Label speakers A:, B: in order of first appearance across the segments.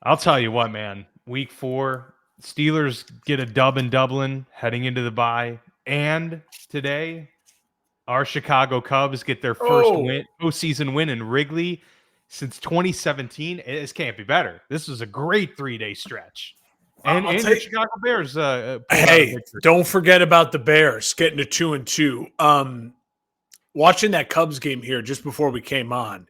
A: I'll tell you what, man. Week 4, Steelers get a dub in Dublin heading into the bye, and today our Chicago Cubs get their first
B: Oh,
A: win, postseason win in Wrigley since 2017. This can't be better. This was a great 3-day stretch, and
B: I'll
A: your
B: tell you.
A: Chicago Bears pulled out a
B: Hey,
A: victory.
B: don't forget about the Bears getting to 2-2. Watching that Cubs game here just before we came on,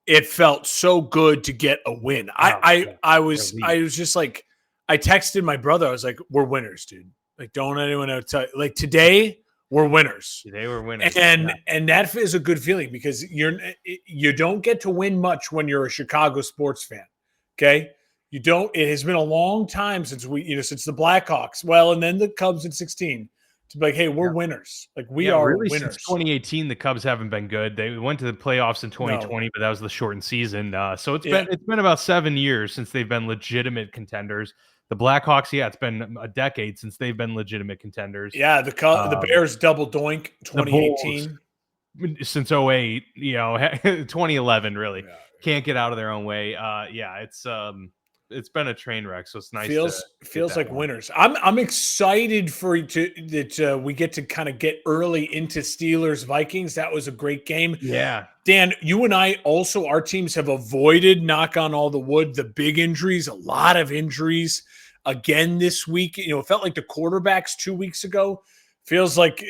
B: it felt so good to get a win. I
A: Oh,
B: I
A: yeah.
B: I was
A: Relief.
B: I was just like, I texted my brother. I was like, "We're winners, dude. Like, don't anyone else tell you. Like today, we're winners."
A: They were winners.
B: And
A: Yeah.
B: and that is a good feeling because you don't get to win much when you're a Chicago sports fan. Okay, you don't. It has been a long time since since the Blackhawks. Well, and then the Cubs in 16 to be like, hey, we're winners. Like we
A: Yeah,
B: are
A: really, since
B: winners.
A: 2018, the Cubs haven't been good. They went to the playoffs in
B: No,
A: 2020, but that was the shortened season. So
B: yeah,
A: it's been about 7 years since they've been legitimate contenders. The Blackhawks, yeah, it's been a decade since they've been legitimate contenders.
B: yeah. The
A: Um,
B: Bears double doink
A: the Bulls
B: 2018.
A: since '08, 2011, really
B: Yeah.
A: can't get out of their own way. Yeah, it's been a train wreck, so it's nice to get
B: Feels
A: that
B: like
A: one.
B: winners. I'm excited for that we get to kind of get early into Steelers Vikings. That was a great game.
A: Yeah,
B: Dan, you and I also, our teams have avoided, knock on all the wood, the big injuries, a lot of injuries again this week. It felt like the quarterbacks 2 weeks ago. Feels like,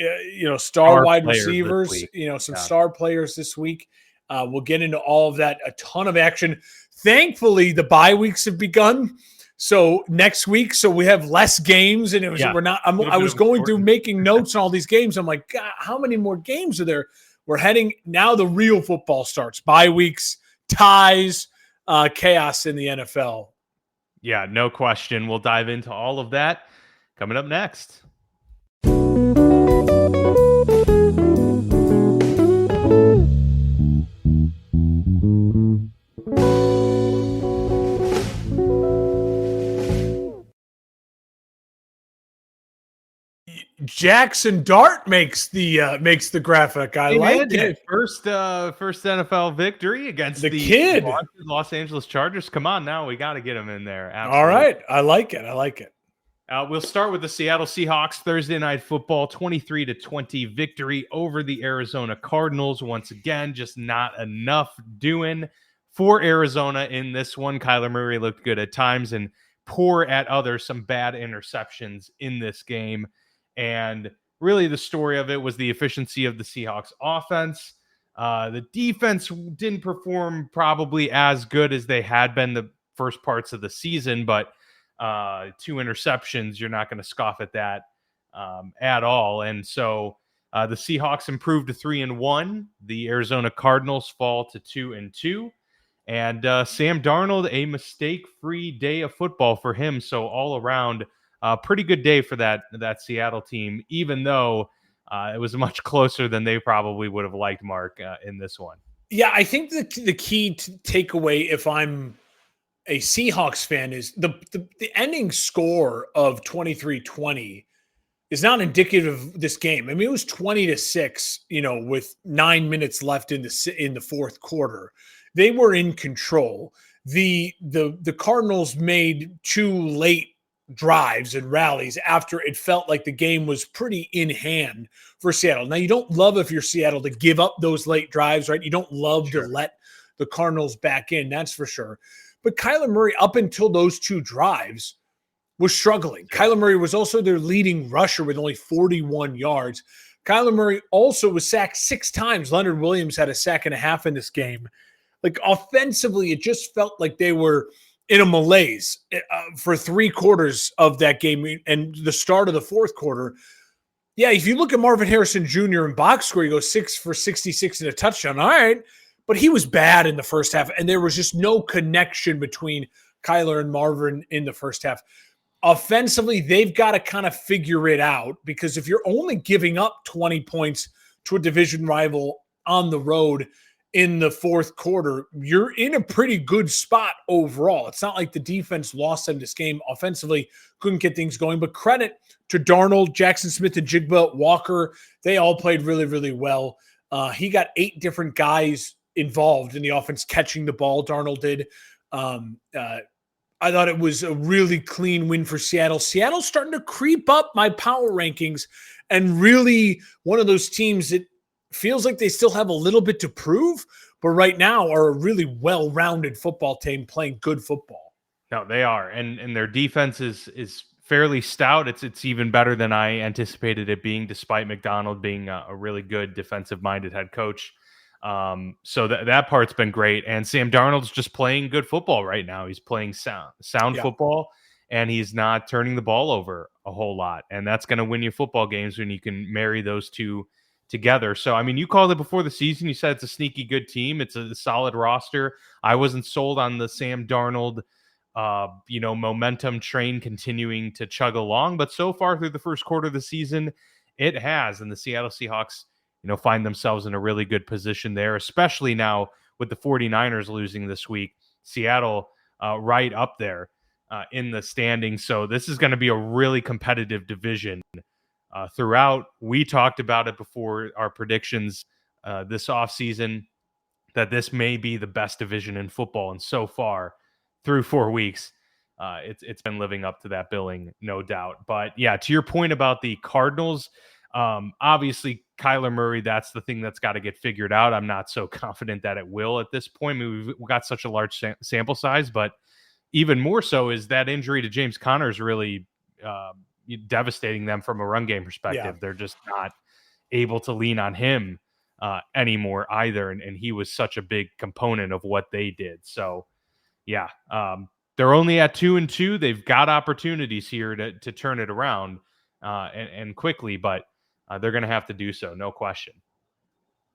B: star
A: our
B: wide
A: players this
B: receivers,
A: week.
B: some
A: Yeah.
B: star players this week. We'll get into all of that, a ton of action. Thankfully, the bye weeks have begun. So next week, so we have less games, and
A: Yeah.
B: we're not.
A: A little
B: I
A: bit
B: was
A: of a
B: going through
A: shortened-
B: making notes on all these games. I'm like, God, how many more games are there? We're heading now. The real football starts. Bye weeks, ties, chaos in the NFL.
A: Yeah, no question. We'll dive into all of that coming up next.
B: Jackson Dart makes the graphic. I like it.
A: First NFL victory against
B: The kid.
A: Los Angeles Chargers. Come on now, we got to get him in there. Absolutely.
B: All right, I like it. I like it.
A: We'll start with the Seattle Seahawks Thursday Night Football 23-20 victory over the Arizona Cardinals. Once again, just not enough doing for Arizona in this one. Kyler Murray looked good at times and poor at others. Some bad interceptions in this game. And really the story of it was the efficiency of the Seahawks offense. The defense didn't perform probably as good as they had been the first parts of the season, but 2 interceptions, you're not going to scoff at that at all. And so the Seahawks improved to 3-1. The Arizona Cardinals fall to 2-2. And Sam Darnold, a mistake-free day of football for him. So all around, pretty good day for that Seattle team, even though it was much closer than they probably would have liked, Mark, in this one.
B: Yeah, I think the key takeaway, if I'm a Seahawks fan, is the ending score of 23-20 is not indicative of this game. I mean, it was 20-6, with 9 minutes left in the fourth quarter. They were in control. The Cardinals made 2 late drives and rallies after it felt like the game was pretty in hand for Seattle. Now, you don't love, if you're Seattle, to give up those late drives, right? You don't love to let the Cardinals back in, that's for sure. But Kyler Murray, up until those 2 drives, was struggling. Kyler Murray was also their leading rusher with only 41 yards. Kyler Murray also was sacked 6 times. Leonard Williams had a sack and a half in this game. Like, offensively, it just felt like they were in a malaise for 3 quarters of that game and the start of the fourth quarter. Yeah, if you look at Marvin Harrison Jr. in box score, he goes 6 for 66 and a touchdown. All right. But he was bad in the first half, and there was just no connection between Kyler and Marvin in the first half. Offensively, they've got to kind of figure it out, because if you're only giving up 20 points to a division rival on the road in the fourth quarter, you're in a pretty good spot overall. It's not like the defense lost them this game. Offensively, couldn't get things going, but credit to Darnold, Jackson Smith, and Jigba Walker. They all played really, really well. He got 8 different guys involved in the offense catching the ball. Darnold did. I thought it was a really clean win for Seattle. Seattle's starting to creep up my power rankings and really one of those teams that feels like they still have a little bit to prove, but right now are a really well-rounded football team playing good football.
A: No, they are, and their defense is fairly stout. It's even better than I anticipated it being, despite McDonald being a really good defensive-minded head coach. So that part's been great, and Sam Darnold's just playing good football right now. He's playing sound football, and he's not turning the ball over a whole lot, and that's going to win you football games when you can marry those two together. So, I mean, you called it before the season. You said it's a sneaky good team. It's a solid roster. I wasn't sold on the Sam Darnold momentum train continuing to chug along, but so far through the first quarter of the season, it has. And the Seattle Seahawks, find themselves in a really good position there, especially now with the 49ers losing this week. Seattle right up there in the standings. So this is going to be a really competitive division throughout. We talked about it before our predictions this offseason, that this may be the best division in football. And so far, through 4 weeks, it's been living up to that billing, no doubt. But yeah, to your point about the Cardinals, obviously Kyler Murray, that's the thing that's got to get figured out. I'm not so confident that it will at this point. I mean, we've got such a large sample size, but even more so is that injury to James Conner is really devastating them from a run game perspective. Yeah. They're just not able to lean on him anymore either. And he was such a big component of what they did. So yeah, they're only at 2-2. They've got opportunities here to turn it around and quickly, but they're going to have to do so, no question.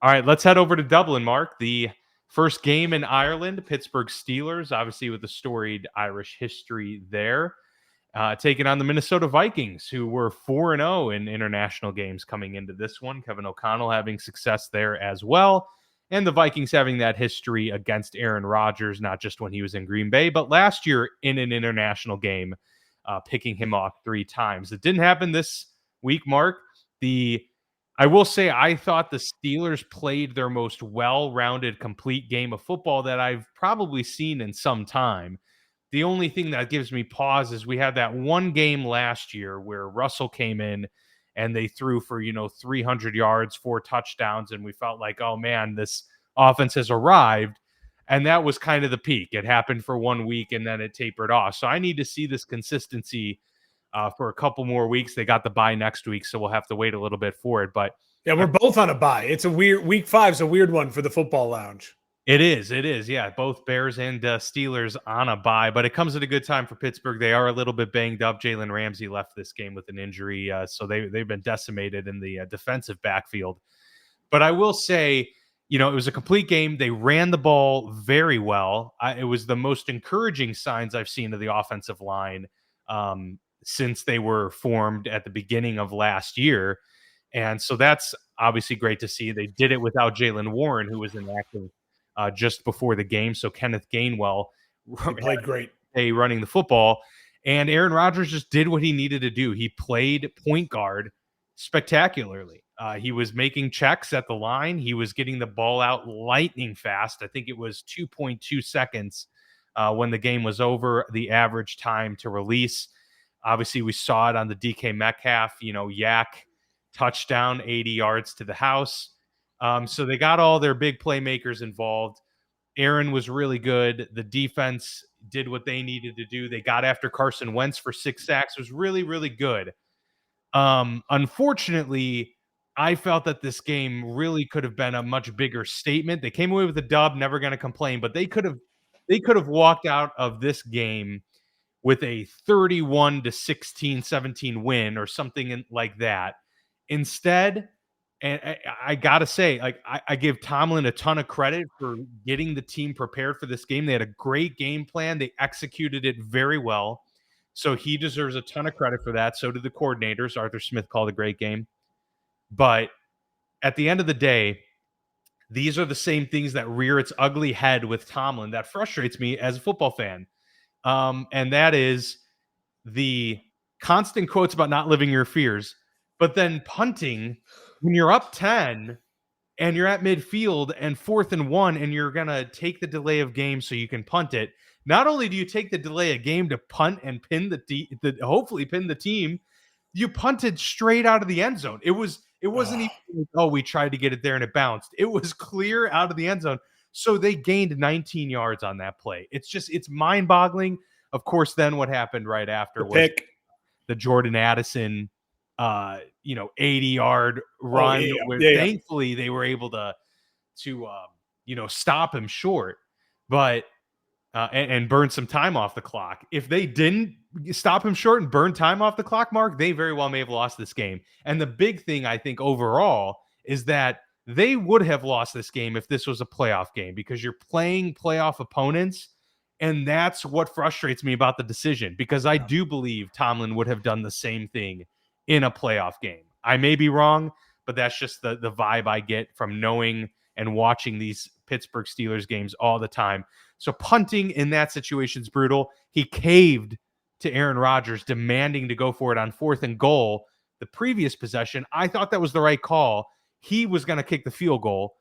A: All right, let's head over to Dublin, Mark. The first game in Ireland, Pittsburgh Steelers, obviously with a storied Irish history there, taking on the Minnesota Vikings, who were 4-0 in international games coming into this one. Kevin O'Connell having success there as well. And the Vikings having that history against Aaron Rodgers, not just when he was in Green Bay, but last year in an international game, picking him off 3 times. It didn't happen this week, Mark. I will say I thought the Steelers played their most well-rounded, complete game of football that I've probably seen in some time. The only thing that gives me pause is we had that one game last year where Russell came in and they threw for, 300 yards, 4 touchdowns, and we felt like, oh man, this offense has arrived. And that was kind of the peak. It happened for 1 week and then it tapered off. So I need to see this consistency for a couple more weeks. They got the bye next week, so we'll have to wait a little bit for it. But
B: yeah, we're both on a bye. It's a weird week 5 is a weird one for the football lounge.
A: It is. Yeah, both Bears and Steelers on a bye, but it comes at a good time for Pittsburgh. They are a little bit banged up. Jalen Ramsey left this game with an injury, so they've been decimated in the defensive backfield. But I will say, it was a complete game. They ran the ball very well. It was the most encouraging signs I've seen of the offensive line since they were formed at the beginning of last year. And so that's obviously great to see. They did it without Jaylen Warren, who was inactive just before the game. So Kenneth Gainwell
B: played great.
A: Running the football. And Aaron Rodgers just did what he needed to do. He played point guard spectacularly. He was making checks at the line. He was getting the ball out lightning fast. I think it was 2.2 seconds when the game was over, the average time to release. Obviously, we saw it on the DK Metcalf, yak touchdown, 80 yards to the house. So they got all their big playmakers involved. Aaron was really good. The defense did what they needed to do. They got after Carson Wentz for 6 sacks. It was really, really good. Unfortunately, I felt that this game really could have been a much bigger statement. They came away with a dub, never going to complain, but they could have walked out of this game with a 31-16, 17 win or something like that. Instead, and I got to say, I give Tomlin a ton of credit for getting the team prepared for this game. They had a great game plan. They executed it very well. So he deserves a ton of credit for that. So did the coordinators. Arthur Smith called a great game. But at the end of the day, these are the same things that rear its ugly head with Tomlin that frustrates me as a football fan. And that is the constant quotes about not living your fears, but then punting when you're up 10 and you're at midfield and 4th and 1, and you're going to take the delay of game so you can punt it. Not only do you take the delay of game to punt and pin hopefully pin the team, you punted straight out of the end zone. It wasn't even, oh, we tried to get it there and it bounced. It was clear out of the end zone. So they gained 19 yards on that play. It's mind-boggling. Of course, then what happened right after was
B: pick.
A: The Jordan Addison 80-yard run where thankfully they were able to stop him short, but and burn some time off the clock. If they didn't stop him short and burn time off the clock, Mark, they very well may have lost this game. And the big thing I think overall is that they would have lost this game if this was a playoff game, because you're playing playoff opponents. And that's what frustrates me about the decision, because I do believe Tomlin would have done the same thing in a playoff game. I may be wrong, but that's just the vibe I get from knowing and watching these Pittsburgh Steelers games all the time. So punting in that situation is brutal. He caved to Aaron Rodgers, demanding to go for it on 4th and goal. The previous possession, I thought that was the right call. He was going to kick the field goal.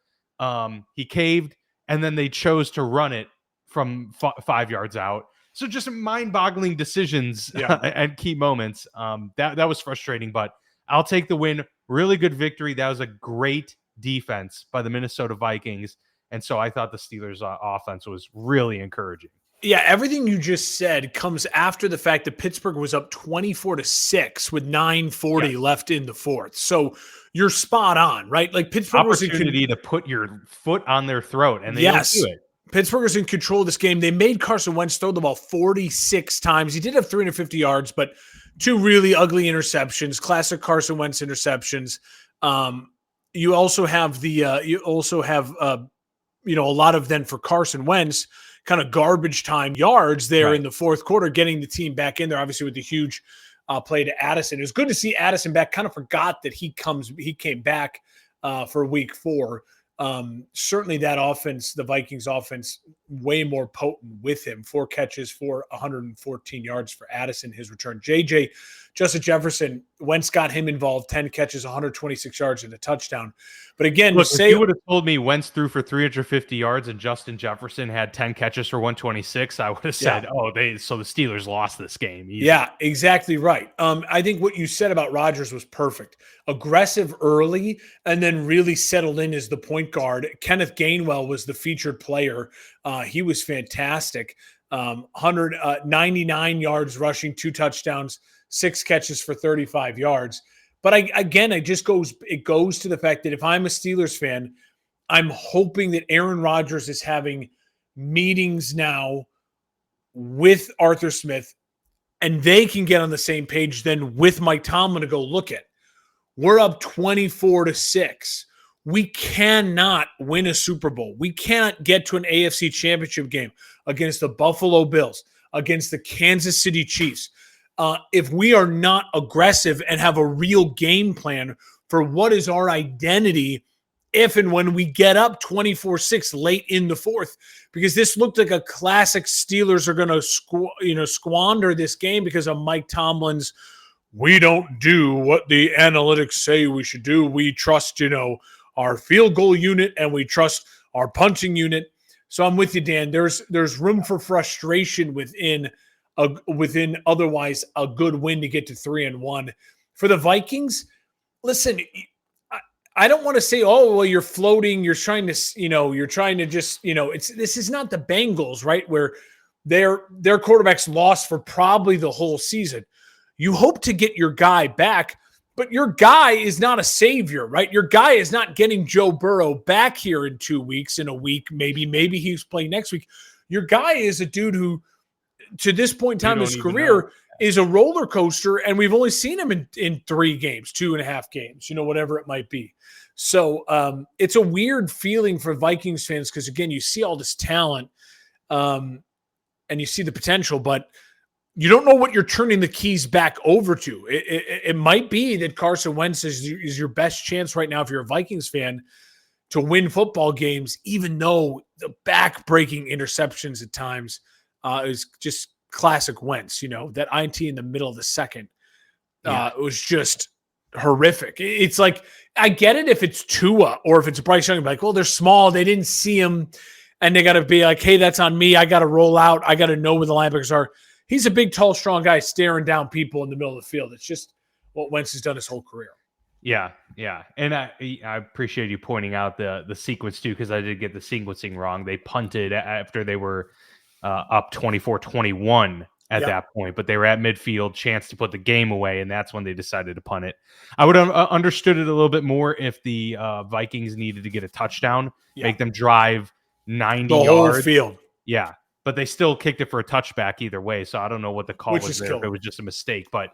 A: He caved, and then they chose to run it from 5 yards out. So just mind-boggling decisions at key moments. That was frustrating, but I'll take the win. Really good victory. That was a great defense by the Minnesota Vikings. And so I thought the Steelers' offense was really encouraging.
B: Yeah, everything you just said comes after the fact that Pittsburgh was up 24-6 with 9:40 left in the fourth. So you're spot on, right? Like Pittsburgh was
A: opportunity to put your foot on their throat, and they don't do it.
B: Pittsburgh was in control of this game. They made Carson Wentz throw the ball 46 times. He did have 350 yards, but 2 really ugly interceptions, classic Carson Wentz interceptions. You also have a lot of then for Carson Wentz kind of garbage time yards there in the fourth quarter, getting the team back in there, obviously with the huge play to Addison. It was good to see Addison back. Kind of forgot that he came back for week 4. Certainly that offense, the Vikings offense, way more potent with him. 4 catches for 114 yards for Addison, his return. Justin Jefferson, Wentz got him involved, 10 catches, 126 yards and a touchdown. But again,
A: look, if you would have told me Wentz threw for 350 yards and Justin Jefferson had 10 catches for 126, I would have said, so the Steelers lost this game. Easy.
B: Yeah, exactly right. I think what you said about Rodgers was perfect. Aggressive early and then really settled in as the point guard. Kenneth Gainwell was the featured player. He was fantastic. 199 yards rushing, 2 touchdowns, 6 catches for 35 yards. But it goes to the fact that if I'm a Steelers fan, I'm hoping that Aaron Rodgers is having meetings now with Arthur Smith, and they can get on the same page then with Mike Tomlin to go, look at, we're up 24-6. We cannot win a Super Bowl. We cannot get to an AFC championship game against the Buffalo Bills, against the Kansas City Chiefs. If we are not aggressive and have a real game plan for what is our identity if and when we get up 24-6 late in the fourth, because this looked like a classic Steelers are going to squander this game because of Mike Tomlin's, we don't do what the analytics say we should do. We trust, our field goal unit and we trust our punching unit. So I'm with you, Dan. There's room for frustration within otherwise a good win to get to 3-1. For the Vikings, listen, I don't want to say, oh, well, you're floating, you're trying to just, this is not the Bengals, right? Where their quarterback's lost for probably the whole season. You hope to get your guy back, but your guy is not a savior, right? Your guy is not getting Joe Burrow back here in 2 weeks, in a week, maybe he's playing next week. Your guy is a dude who, to this point in time in his career, is a roller coaster, and we've only seen him in 3 games, 2.5 games, whatever it might be. So it's a weird feeling for Vikings fans because, again, you see all this talent and you see the potential, but you don't know what you're turning the keys back over to. It might be that Carson Wentz is your best chance right now, if you're a Vikings fan, to win football games, even though the back-breaking interceptions at times is just classic Wentz. That INT in the middle of the second, it was just horrific. It's like, I get it if it's Tua or if it's Bryce Young, like, well, they're small, they didn't see him, and they got to be like, hey, that's on me. I got to roll out. I got to know where the linebackers are. He's a big, tall, strong guy staring down people in the middle of the field. It's just what Wentz has done his whole career.
A: Yeah. And I appreciate you pointing out the sequence too, because I did get the sequencing wrong. They punted after they were up 24-21 at that point, but they were at midfield, chance to put the game away, and that's when they decided to punt it. I would have understood it a little bit more if the Vikings needed to get a touchdown, make them drive 90
B: the
A: yards.
B: Whole field.
A: Yeah, but they still kicked it for a touchback either way, so I don't know what the call was there, if it was just a mistake. But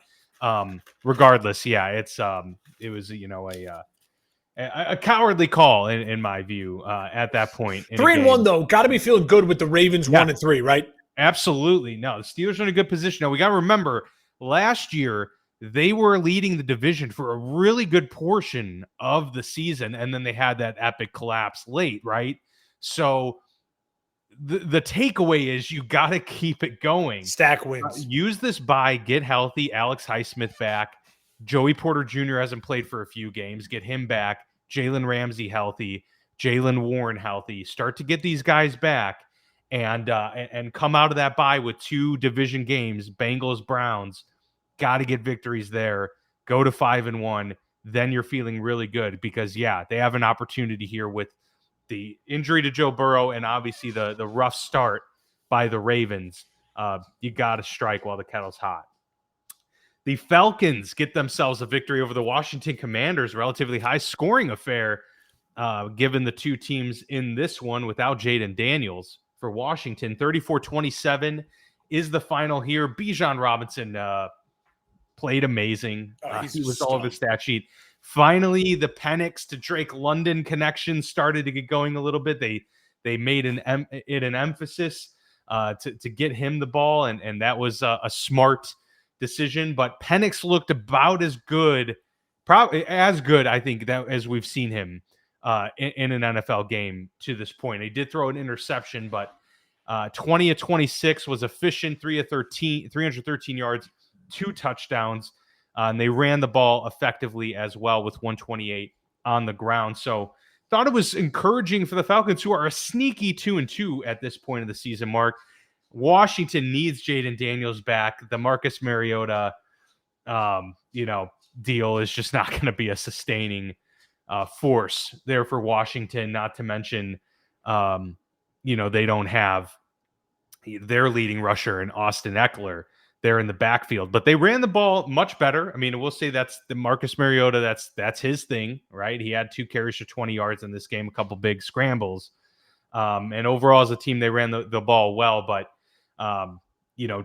A: regardless, yeah, it was a cowardly call in my view at that point.
B: 3-1 though, got to be feeling good with the Ravens 1-3, right?
A: Absolutely. No, the Steelers are in a good position. Now, we got to remember, last year, they were leading the division for a really good portion of the season, and then they had that epic collapse late, right? So the takeaway is you got to keep it going.
B: Stack wins.
A: Use this bye, get healthy. Alex Highsmith back. Joey Porter Jr. hasn't played for a few games. Get him back. Jalen Ramsey healthy. Jaylen Warren healthy. Start to get these guys back. And come out of that bye with 2 division games, Bengals, Browns. Got to get victories there. Go to 5-1. Then you're feeling really good because, they have an opportunity here with the injury to Joe Burrow and obviously the rough start by the Ravens. You got to strike while the kettle's hot. The Falcons get themselves a victory over the Washington Commanders, relatively high-scoring affair, given the 2 teams in this one without Jaden Daniels. For Washington, 34-27 is the final here. Bijan Robinson played amazing. He was all over the stat sheet. Finally, the Penix to Drake London connection started to get going a little bit. They made an emphasis to get him the ball, and that was a smart decision. But Penix looked about as good, probably as good, I think, that as we've seen him in an NFL game to this point. He did throw an interception, but 20 of 26 was efficient, 313 yards, 2 touchdowns, and they ran the ball effectively as well with 128 on the ground. So thought it was encouraging for the Falcons, who are a sneaky 2-2 at this point of the season, Mark. Washington needs Jaden Daniels back. The Marcus Mariota, deal is just not going to be a sustaining force there for Washington, not to mention, they don't have their leading rusher in Austin Eckler there in the backfield, but they ran the ball much better. I mean, we'll say that's the Marcus Mariota. That's his thing, right? He had 2 carries for 20 yards in this game, a couple big scrambles. And overall as a team, they ran the ball well, but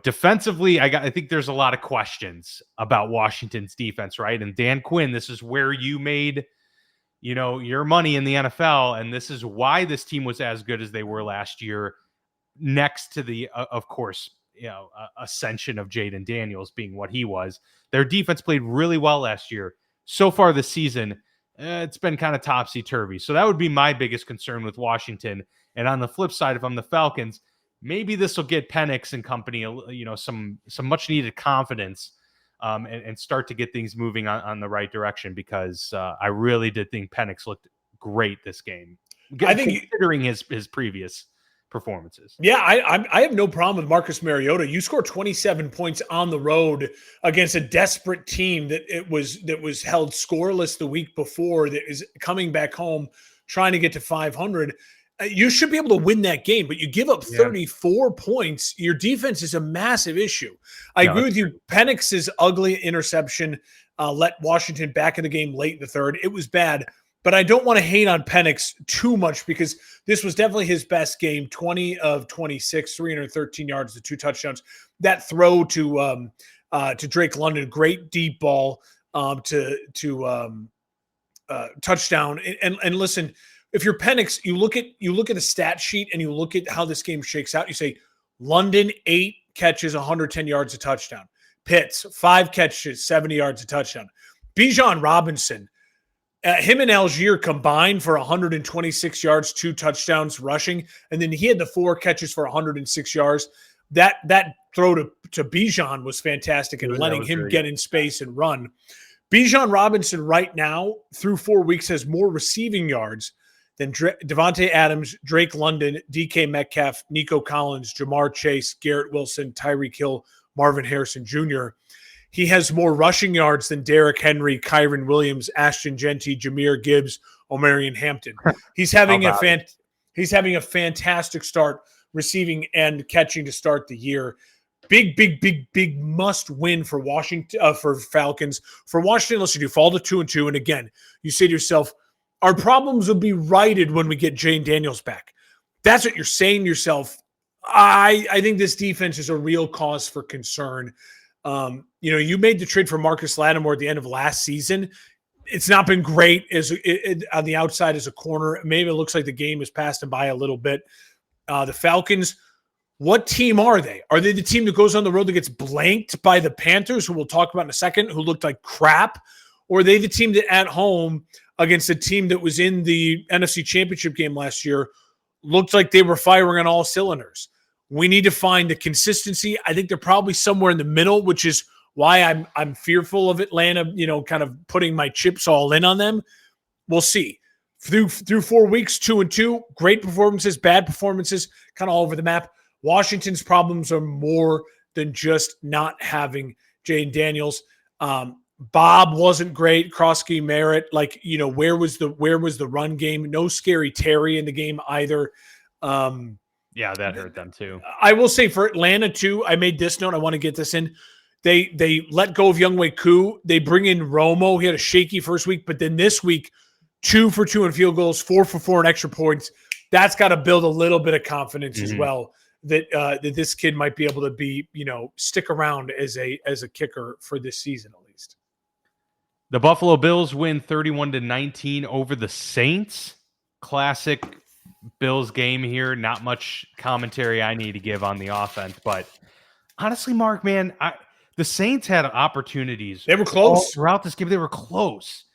A: defensively, I think there's a lot of questions about Washington's defense, right? And Dan Quinn, this is where you made your money in the NFL, and this is why this team was as good as they were last year, next to the, of course, ascension of Jaden Daniels being what he was. Their defense played really well last year. So far this season, it's been kind of topsy-turvy. So that would be my biggest concern with Washington. And on the flip side, if I'm the Falcons, maybe this will get Penix and company, some much-needed confidence, and start to get things moving on the right direction, because I really did think Penix looked great this game, considering his previous performances.
B: Yeah, I have no problem with Marcus Mariota. You scored 27 points on the road against a desperate team that was held scoreless the week before, that is coming back home trying to get to 500. You should be able to win that game, but you give up 34 points. Your defense is a massive issue. I agree with you. Penix's ugly interception let Washington back in the game late in the third. It was bad, but I don't want to hate on Penix too much, because this was definitely his best game. 20 of 26, 313 yards, the 2 touchdowns. That throw to Drake London, great deep ball to touchdown. And listen, if you're Penix, you look at the stat sheet and you look at how this game shakes out. You say London 8 catches, 110 yards, a touchdown. Pitts 5 catches, 70 yards, a touchdown. Bijan Robinson, him and Algier combined for 126 yards, 2 touchdowns rushing, and then he had the 4 catches for 106 yards. That throw to Bijan was fantastic, and letting him get in space and run. Bijan Robinson right now, through 4 weeks, has more receiving yards than Devontae Adams, Drake London, DK Metcalf, Nico Collins, Jamar Chase, Garrett Wilson, Tyreek Hill, Marvin Harrison Jr. He has more rushing yards than Derrick Henry, Kyron Williams, Ashton Genty, Jahmyr Gibbs, Omarion Hampton. He's having he's having a fantastic start receiving and catching to start the year. Big must win for Washington, for Falcons. For Washington, listen, you fall to 2-2. And again, you say to yourself, our problems will be righted when we get Jane Daniels back. That's what you're saying to yourself. I think this defense is a real cause for concern. You made the trade for Marcus Lattimore at the end of last season. It's not been great on the outside as a corner. Maybe it looks like the game has passed him by a little bit. The Falcons, what team are they? Are they the team that goes on the road that gets blanked by the Panthers, who we'll talk about in a second, who looked like crap? Or are they the team that at home against a team that was in the NFC Championship game last year looked like they were firing on all cylinders? We need to find the consistency. I think they're probably somewhere in the middle, which is why I'm fearful of Atlanta, kind of putting my chips all in on them. We'll see. Through 4 weeks, 2-2, great performances, bad performances, kind of all over the map. Washington's problems are more than just not having Jane Daniels. Bob wasn't great. Krosky, Merritt, where was the run game? No Scary Terry in the game either.
A: Yeah, that hurt them too.
B: I will say for Atlanta too, I made this note. I want to get this in. They let go of Younghoe Koo. They bring in Romo. He had a shaky first week, but then this week, 2 for 2 in field goals, 4 for 4 in extra points. That's got to build a little bit of confidence as well that this kid might be able to be, stick around as a kicker for this season at least.
A: The Buffalo Bills win 31-19 over the Saints. Classic Bills game here. Not much commentary I need to give on the offense, but honestly, Mark, man, the Saints had opportunities.
B: They were close
A: throughout this game. They were close,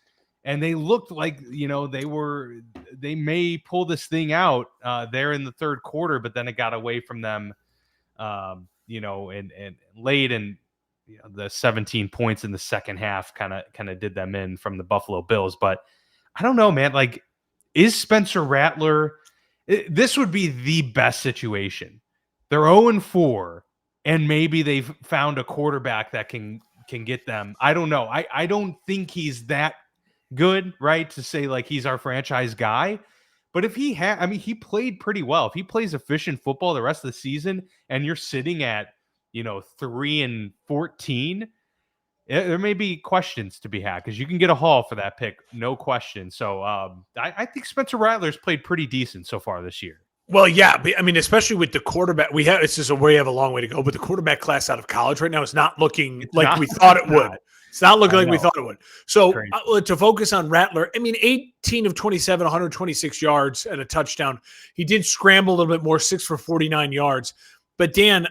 A: and they looked like they may pull this thing out there in the third quarter, but then it got away from them, and late, and the 17 points in the second half kind of did them in from the Buffalo Bills. But I don't know, man. Is Spencer Rattler? This would be the best situation. They're 0-4. And maybe they've found a quarterback that can get them. I don't know. I don't think he's that good, right, to say he's our franchise guy. But if he he played pretty well. If he plays efficient football the rest of the season, and you're sitting at 3-14, there may be questions to be had because you can get a haul for that pick, no question. So I think Spencer Rattler's played pretty decent so far this year.
B: Well, yeah, especially with the quarterback, it's just we have a long way to go. But the quarterback class out of college right now is not looking we thought it would. It's not looking like we thought it would. So to focus on Rattler, 18 of 27, 126 yards and a touchdown. He did scramble a little bit more, 6 for 49 yards. But Dan,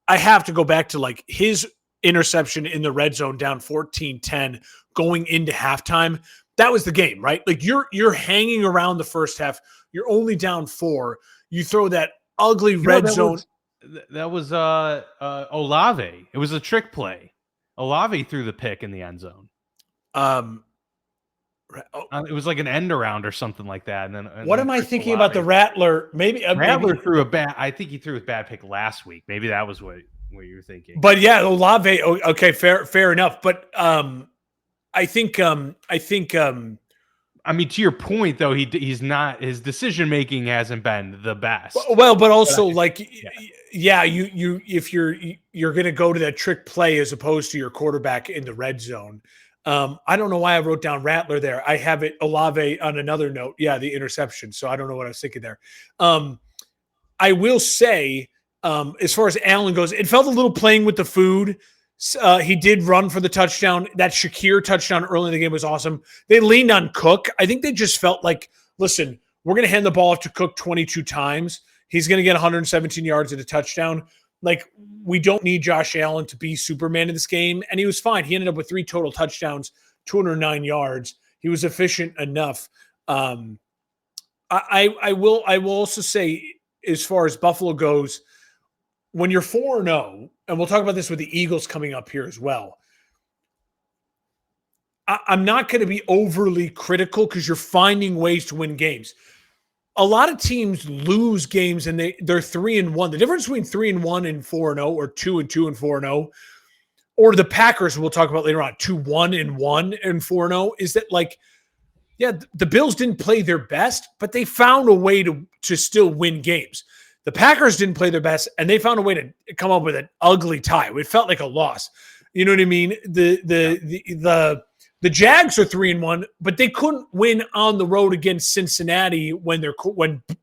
B: I have to go back to his interception in the red zone down 14-10 going into halftime. That was the game, right? You're hanging around the first half. You're only down 4. You throw that ugly red zone.
A: That was Olave. It was a trick play. Olave threw the pick in the end zone. It was like an end around or something like that. And then
B: what am I thinking about the Rattler?
A: Rattler threw a bad. I think he threw a bad pick last week. Maybe that was what you're thinking.
B: But yeah, Olave. Okay, fair enough. But I think.
A: To your point, though, he's not. His decision making hasn't been the best.
B: Well, but also if you're going to go to that trick play as opposed to your quarterback in the red zone. I don't know why I wrote down Rattler there. I have it Olave on another note. Yeah, the interception. So I don't know what I was thinking there. I will say, as far as Allen goes, it felt a little playing with the food. He did run for the touchdown. That Shakir touchdown early in the game was awesome. They leaned on Cook. I think they just felt like, listen, we're going to hand the ball off to Cook 22 times. He's going to get 117 yards and a touchdown. We don't need Josh Allen to be Superman in this game. And he was fine. He ended up with 3 total touchdowns, 209 yards. He was efficient enough. I will also say, as far as Buffalo goes, when you're 4-0, and we'll talk about this with the Eagles coming up here as well, I'm not going to be overly critical because you're finding ways to win games. A lot of teams lose games and they're 3-1. The difference between 3-1 and 4-0, or 2-2 and 4-0, or the Packers we'll talk about later on, 2-1-1 and 4-0, is that like, yeah, the Bills didn't play their best, but they found a way to still win games. The Packers didn't play their best, and they found a way to come up with an ugly tie. It felt like a loss. You know what I mean? The Jags are 3-1, but they couldn't win on the road against Cincinnati when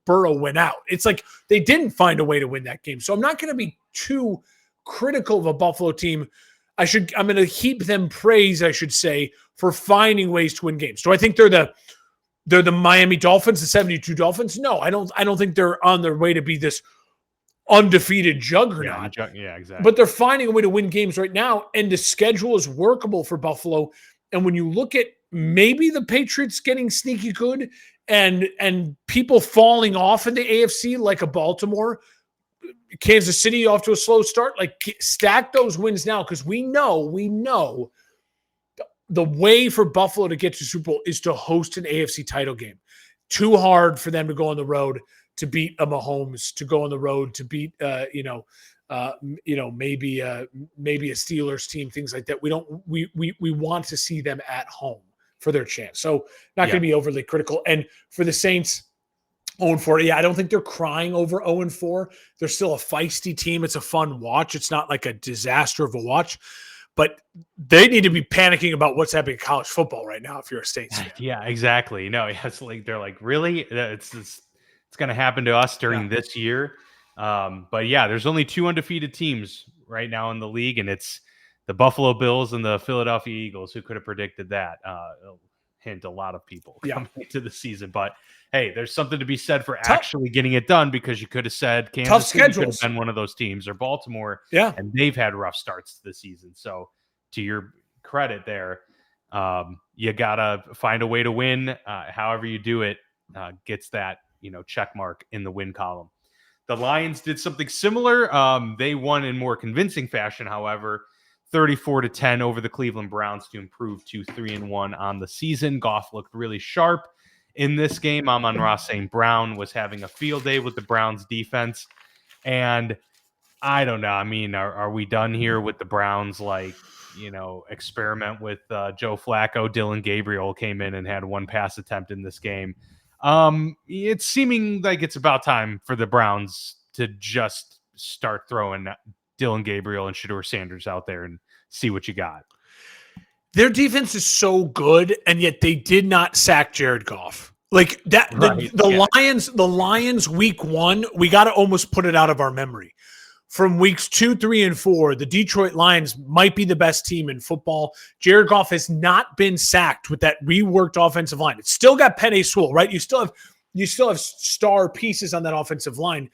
B: Burrow went out. It's like they didn't find a way to win that game. So I'm not going to be too critical of a Buffalo team. I'm going to heap them praise, I should say, for finding ways to win games. Do I think they're the Miami Dolphins, the 72 Dolphins? No, I don't think they're on their way to be this undefeated juggernaut.
A: Yeah, exactly.
B: But they're finding a way to win games right now, and the schedule is workable for Buffalo. And when you look at maybe the Patriots getting sneaky good and people falling off in the AFC like a Baltimore, Kansas City off to a slow start, like stack those wins now, because we know the way for Buffalo to get to Super Bowl is to host an AFC title game. Too hard for them to go on the road to beat a Mahomes, to go on the road to beat maybe a Steelers team, things like that. We want to see them at home for their chance. So not going to be overly critical. And for the Saints, 0-4, I don't think they're crying over 0-4. They're still a feisty team. It's a fun watch. It's not like a disaster of a watch, but they need to be panicking about what's happening in college football right now if you're a Saints fan.
A: Yeah, exactly. No, it's like they're like, really? It's going to happen to us during this year. But yeah, there's only 2 undefeated teams right now in the league, and it's the Buffalo Bills and the Philadelphia Eagles. Who could have predicted that? Hint, a lot of people coming into the season. But hey, there's something to be said for actually getting it done, because you could have said Kansas City could have been one of those teams, or Baltimore, and they've had rough starts to the season. So to your credit there, you got to find a way to win. However you do it, gets that check mark in the win column. The Lions did something similar. They won in more convincing fashion, however, 34-10 over the Cleveland Browns to improve to 3-1 on the season. Goff looked really sharp in this game. Amon-Ra St. Brown was having a field day with the Browns defense. And I don't know. I mean, are we done here with the Browns? Experiment with Joe Flacco. Dylan Gabriel came in and had 1 pass attempt in this game. It's seeming like it's about time for the Browns to just start throwing Dylan Gabriel and Shedeur Sanders out there and see what you got.
B: Their defense is so good, and yet they did not sack Jared Goff. Like that, the Lions week 1, we got to almost put it out of our memory. From weeks 2, 3, and 4, the Detroit Lions might be the best team in football. Jared Goff has not been sacked with that reworked offensive line. It's still got Penei Sewell, right? You still have star pieces on that offensive line,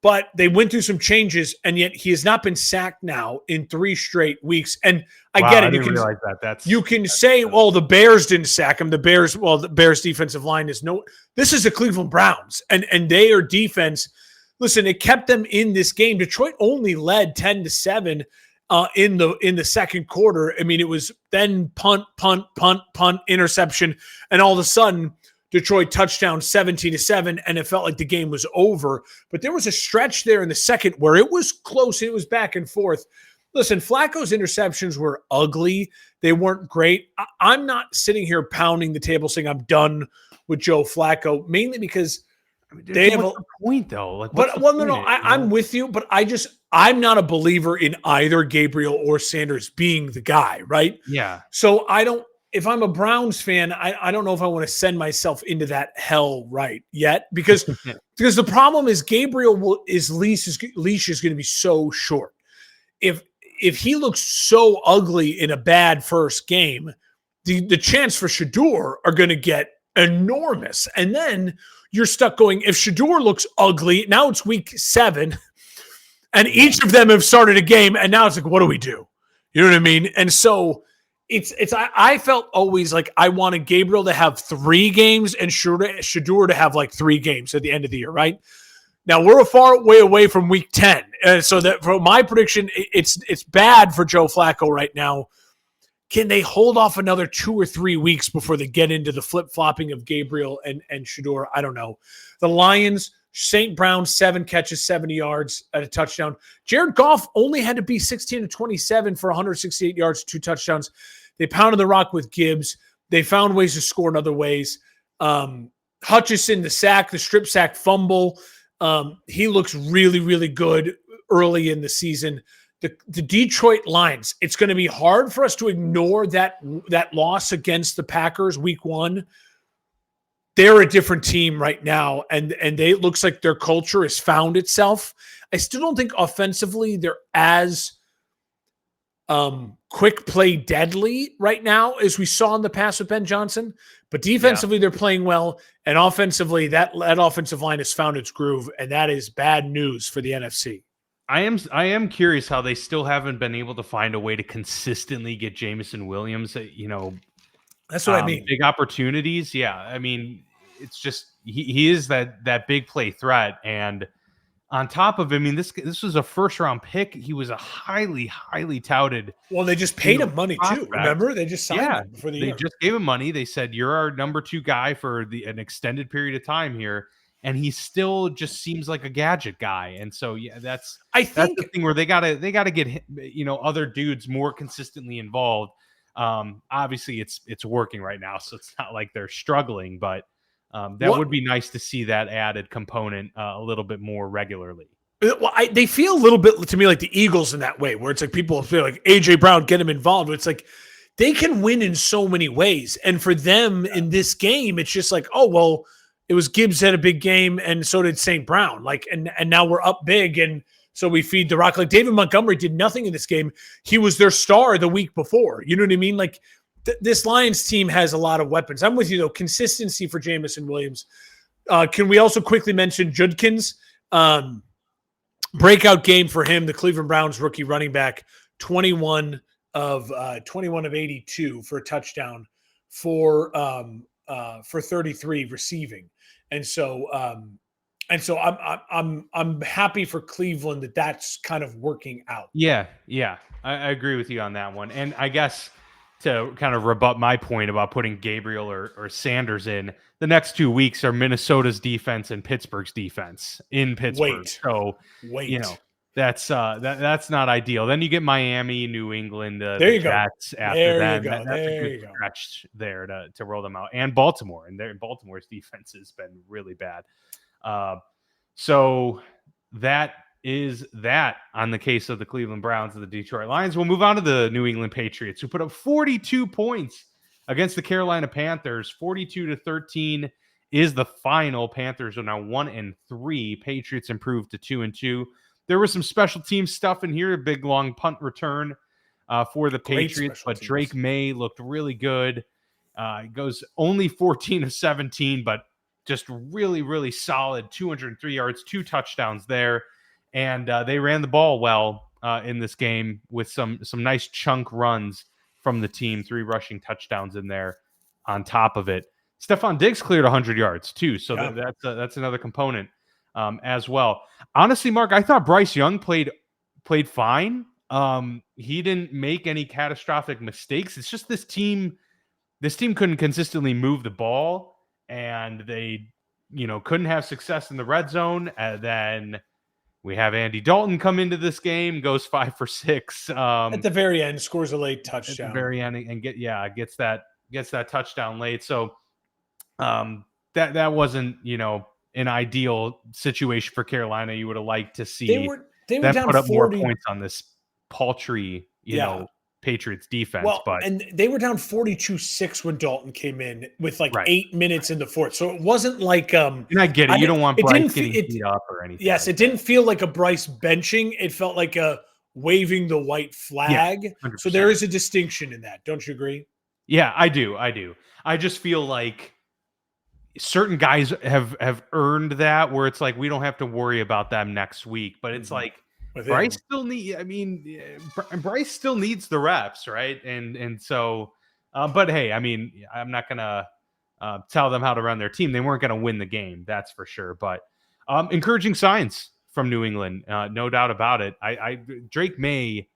B: but they went through some changes, and yet he has not been sacked now in 3 straight weeks. And I get it.
A: I didn't realize that.
B: You can say, well, the Bears didn't sack him. The Bears defensive line is no. This is the Cleveland Browns, and their defense. Listen, it kept them in this game. Detroit only led 10-7 in the second quarter. I mean, it was then punt, interception, and all of a sudden Detroit touchdown 17-7, and it felt like the game was over. But there was a stretch there in the second where it was close. It was back and forth. Listen, Flacco's interceptions were ugly. They weren't great. I'm not sitting here pounding the table saying I'm done with Joe Flacco, mainly because they have a
A: point though.
B: I'm with you, but I'm not a believer in either Gabriel or Sanders being the guy, right?
A: Yeah.
B: So if I'm a Browns fan, I don't know if I want to send myself into that hell right yet, because the problem is his leash is going to be so short. If he looks so ugly in a bad first game, the chance for Shedeur are going to get enormous. And then you're stuck going, if Shedeur looks ugly, now it's week 7, and each of them have started a game, and now it's like, what do we do? You know what I mean? And so I felt always like I wanted Gabriel to have 3 games and Shedeur to have like 3 games at the end of the year, right? Now we're a far way away from week 10. And so that for my prediction, it's bad for Joe Flacco right now. Can they hold off another 2 or 3 weeks before they get into the flip-flopping of Gabriel and Shedeur? I don't know. The Lions, St. Brown, 7 catches, 70 yards at a touchdown. Jared Goff only had to be 16 to 27 for 168 yards, 2 touchdowns. They pounded the rock with Gibbs. They found ways to score in other ways. Hutchison, the sack, the strip sack fumble. He looks really, really good early in the season. The Detroit Lions, it's going to be hard for us to ignore that loss against the Packers week 1. They're a different team right now, and it looks like their culture has found itself. I still don't think offensively they're as quick play deadly right now as we saw in the past with Ben Johnson, but defensively they're playing well, and offensively that offensive line has found its groove, and that is bad news for the NFC.
A: I am curious how they still haven't been able to find a way to consistently get Jameson Williams,
B: that's what I mean.
A: Big opportunities. Yeah. I mean, it's just, he is that big play threat. And on top of, I mean, this was a first round pick. He was a highly, highly touted.
B: Well, they just paid him money too. Remember, they just signed him before the year.
A: They just gave him money. They said, you're our number 2 guy for an extended period of time here. And he still just seems like a gadget guy, and so that's the thing where they gotta get other dudes more consistently involved. Obviously, it's working right now, so it's not like they're struggling, but would be nice to see that added component a little bit more regularly.
B: Well, they feel a little bit to me like the Eagles in that way, where it's like people feel like AJ Brown, get him involved. It's like they can win in so many ways, and for them in this game, it's just like, oh well. It was Gibbs had a big game, and so did St. Brown. And now we're up big, and so we feed the rock. Like David Montgomery did nothing in this game. He was their star the week before. You know what I mean? Like this Lions team has a lot of weapons. I'm with you though. Consistency for Jameson Williams. Can we also quickly mention Judkins? Breakout game for him. The Cleveland Browns rookie running back, 21 of 82 for a touchdown for 33 receiving. And so I'm happy for Cleveland that that's kind of working out.
A: Yeah, I agree with you on that one. And I guess to kind of rebut my point about putting Gabriel or Sanders in, the next 2 weeks are Minnesota's defense and Pittsburgh's defense in Pittsburgh. That's not ideal. Then you get Miami, New England, the Jets after that. That's a good stretch there to roll them out. And Baltimore. And Baltimore's defense has been really bad. So that is that on the case of the Cleveland Browns and the Detroit Lions. We'll move on to the New England Patriots, who put up 42 points against the Carolina Panthers. 42-13 is the final. Panthers are now 1-3. Patriots improved to 2-2. There was some special team stuff in here, a big long punt return for the Patriots, but Drake May looked really good. Goes only 14 of 17, but just really, really solid. 203 yards, 2 touchdowns there. And they ran the ball well in this game with some nice chunk runs from the team. 3 rushing touchdowns in there on top of it. Stephon Diggs cleared 100 yards too. So that's another component. As well. Honestly, Mark, I thought Bryce Young played fine. He didn't make any catastrophic mistakes. It's just this team couldn't consistently move the ball, and they, couldn't have success in the red zone. And then we have Andy Dalton come into this game, goes 5 for 6.
B: At the very end, scores a late touchdown.
A: At the very end, and gets that touchdown late. So that wasn't, an ideal situation for Carolina. You would have liked to see
B: they were
A: them
B: down
A: put up
B: 40
A: more points on this paltry, Patriots defense.
B: Well, and they were down 42-6 when Dalton came in with 8 minutes in the fourth. So it wasn't like
A: and I get it. You don't want Bryce getting beat up or anything.
B: Yes, it didn't feel like a Bryce benching. It felt like a waving the white flag. Yeah, so there is a distinction in that. Don't you agree?
A: Yeah, I do. I just feel like certain guys have earned that, where it's like we don't have to worry about them next week, but it's like Bryce still Bryce still needs the reps, right? And so but hey, I'm not gonna tell them how to run their team. They weren't gonna win the game, that's for sure. But encouraging signs from New England, no doubt about it. Drake May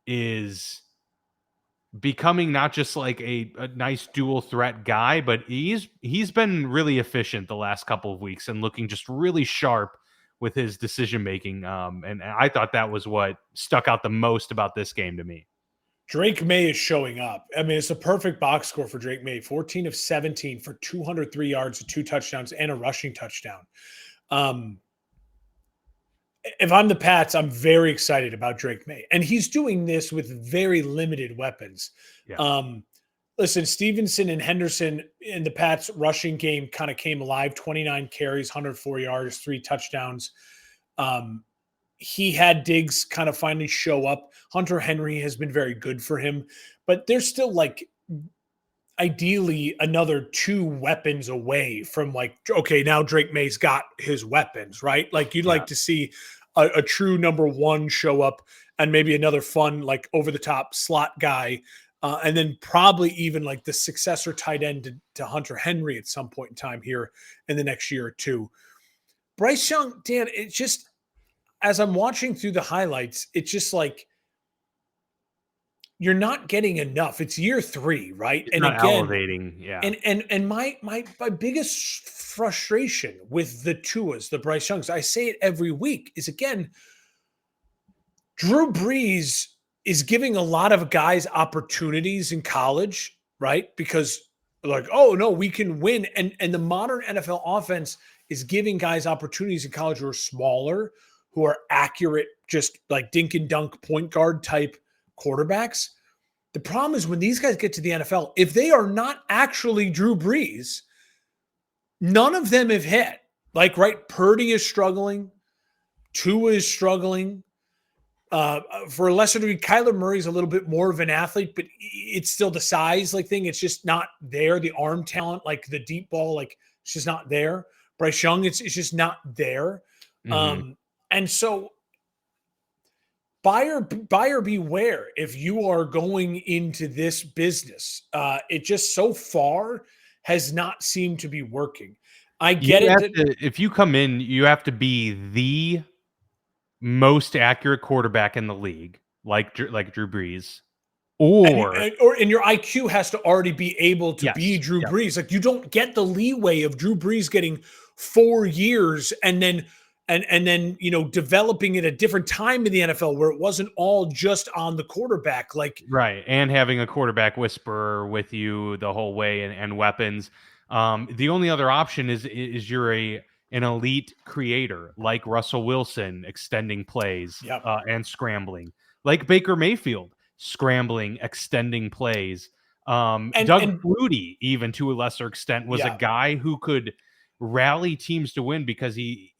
A: is becoming not just like a nice dual threat guy, but he's been really efficient the last couple of weeks and looking just really sharp with his decision making. And I thought that was what stuck out the most about this game to me.
B: Drake May is showing up. I mean, it's a perfect box score for Drake May. 14 of 17 for 203 yards, 2 touchdowns, and a rushing touchdown. If I'm the Pats, I'm very excited about Drake May. And he's doing this with very limited weapons.
A: Yeah.
B: Listen, Stevenson and Henderson in the Pats rushing game kind of came alive. 29 carries, 104 yards, 3 touchdowns. He had Diggs kind of finally show up. Hunter Henry has been very good for him, but there's still like ideally another 2 weapons away from like, okay, now Drake May's got his weapons, right? Like you'd like to see a true number 1 show up and maybe another fun, like over the top slot guy. And then probably even like the successor tight end to Hunter Henry at some point in time here in the next year or 2. Bryce Young, Dan, it's just, as I'm watching through the highlights, it's just like you're not getting enough. It's year 3, right?
A: It's not elevating, yeah.
B: And my biggest frustration with the Tuas, the Bryce Youngs, I say it every week, is again, Drew Brees is giving a lot of guys opportunities in college, right? Because like, oh no, we can win. And the modern NFL offense is giving guys opportunities in college who are smaller, who are accurate, just like dink and dunk point guard type quarterbacks. The problem is when these guys get to the NFL, if they are not actually Drew Brees, none of them have hit. Like, right, Purdy is struggling. Tua is struggling. For a lesser degree, Kyler Murray's a little bit more of an athlete, but it's still the size like thing. It's just not there. The arm talent, like the deep ball, like it's just not there. Bryce Young, it's just not there.
A: Mm-hmm.
B: And so buyer beware if you are going into this business. It just so far has not seemed to be working. I get it.
A: If you come in, you have to be the most accurate quarterback in the league, like Drew Brees, or
B: and your IQ has to already be able to be Drew Brees. Like you don't get the leeway of Drew Brees getting 4 years and then developing at a different time in the NFL where it wasn't all just on the quarterback. Like
A: right, and having a quarterback whisperer with you the whole way and weapons. The only other option is you're an elite creator like Russell Wilson, extending plays and scrambling, like Baker Mayfield, scrambling, extending plays. Doug Flutie, even to a lesser extent, was a guy who could rally teams to win because he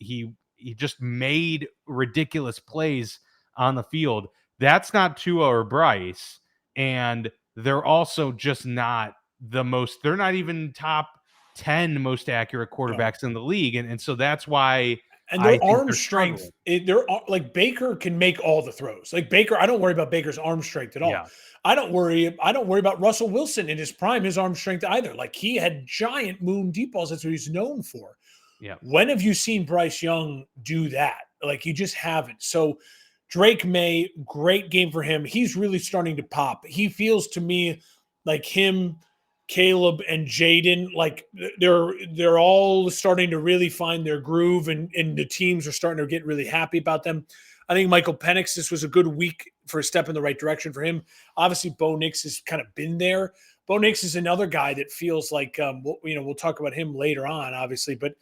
A: just made ridiculous plays on the field. That's not Tua or Bryce, and they're also just not they're not even top 10 most accurate quarterbacks in the league. And so that's why.
B: And their arm strength, they're like Baker can make all the throws. Like Baker, I don't worry about Baker's arm strength at all. Yeah. I don't worry about Russell Wilson in his prime, his arm strength either. Like he had giant moon deep balls. That's what he's known for.
A: Yeah.
B: When have you seen Bryce Young do that? Like you just haven't. So Drake May, great game for him. He's really starting to pop. He feels to me like him, Caleb, and Jaden, like they're all starting to really find their groove, and the teams are starting to get really happy about them. I think Michael Penix, this was a good week for a step in the right direction for him. Obviously, Bo Nix has kind of been there. Bo Nix is another guy that feels like, we'll talk about him later on, obviously, but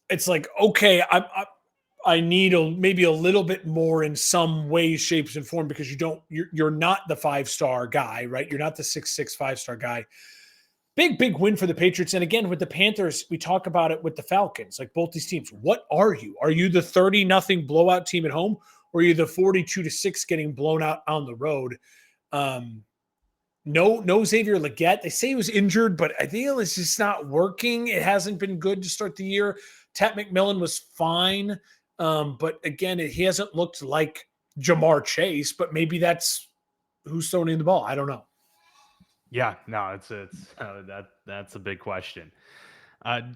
B: it's like, okay, I need maybe a little bit more in some ways, shapes, and form because you're not the 5-star guy, right? You're not the 6'6" 5-star guy. Big win for the Patriots. And again, with the Panthers, we talk about it with the Falcons, like both these teams. What are you? Are you the 30-0 blowout team at home, or are you the 42-6 getting blown out on the road? No Xavier Legette. They say he was injured, but I feel it's just not working. It hasn't been good to start the year. Tat McMillan was fine. But again, he hasn't looked like Jamar Chase, but maybe that's who's throwing the ball. I don't know.
A: Yeah, no, that's a big question.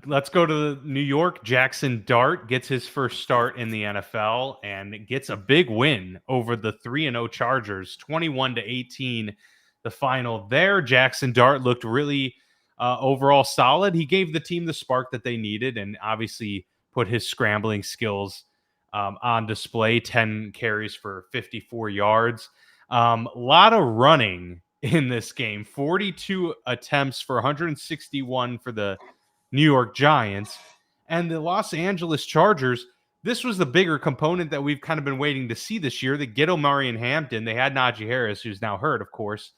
A: Let's go to New York. Jackson Dart gets his first start in the NFL and gets a big win over the 3-0 Chargers, 21-18. the final there. Jackson Dart looked really overall solid. He gave the team the spark that they needed and obviously put his scrambling skills on display. 10 carries for 54 yards. A lot of running in this game. 42 attempts for 161 for the New York Giants. And the Los Angeles Chargers, this was the bigger component that we've kind of been waiting to see this year. They get Omarion Hampton. They had Najee Harris, who's now hurt, of course.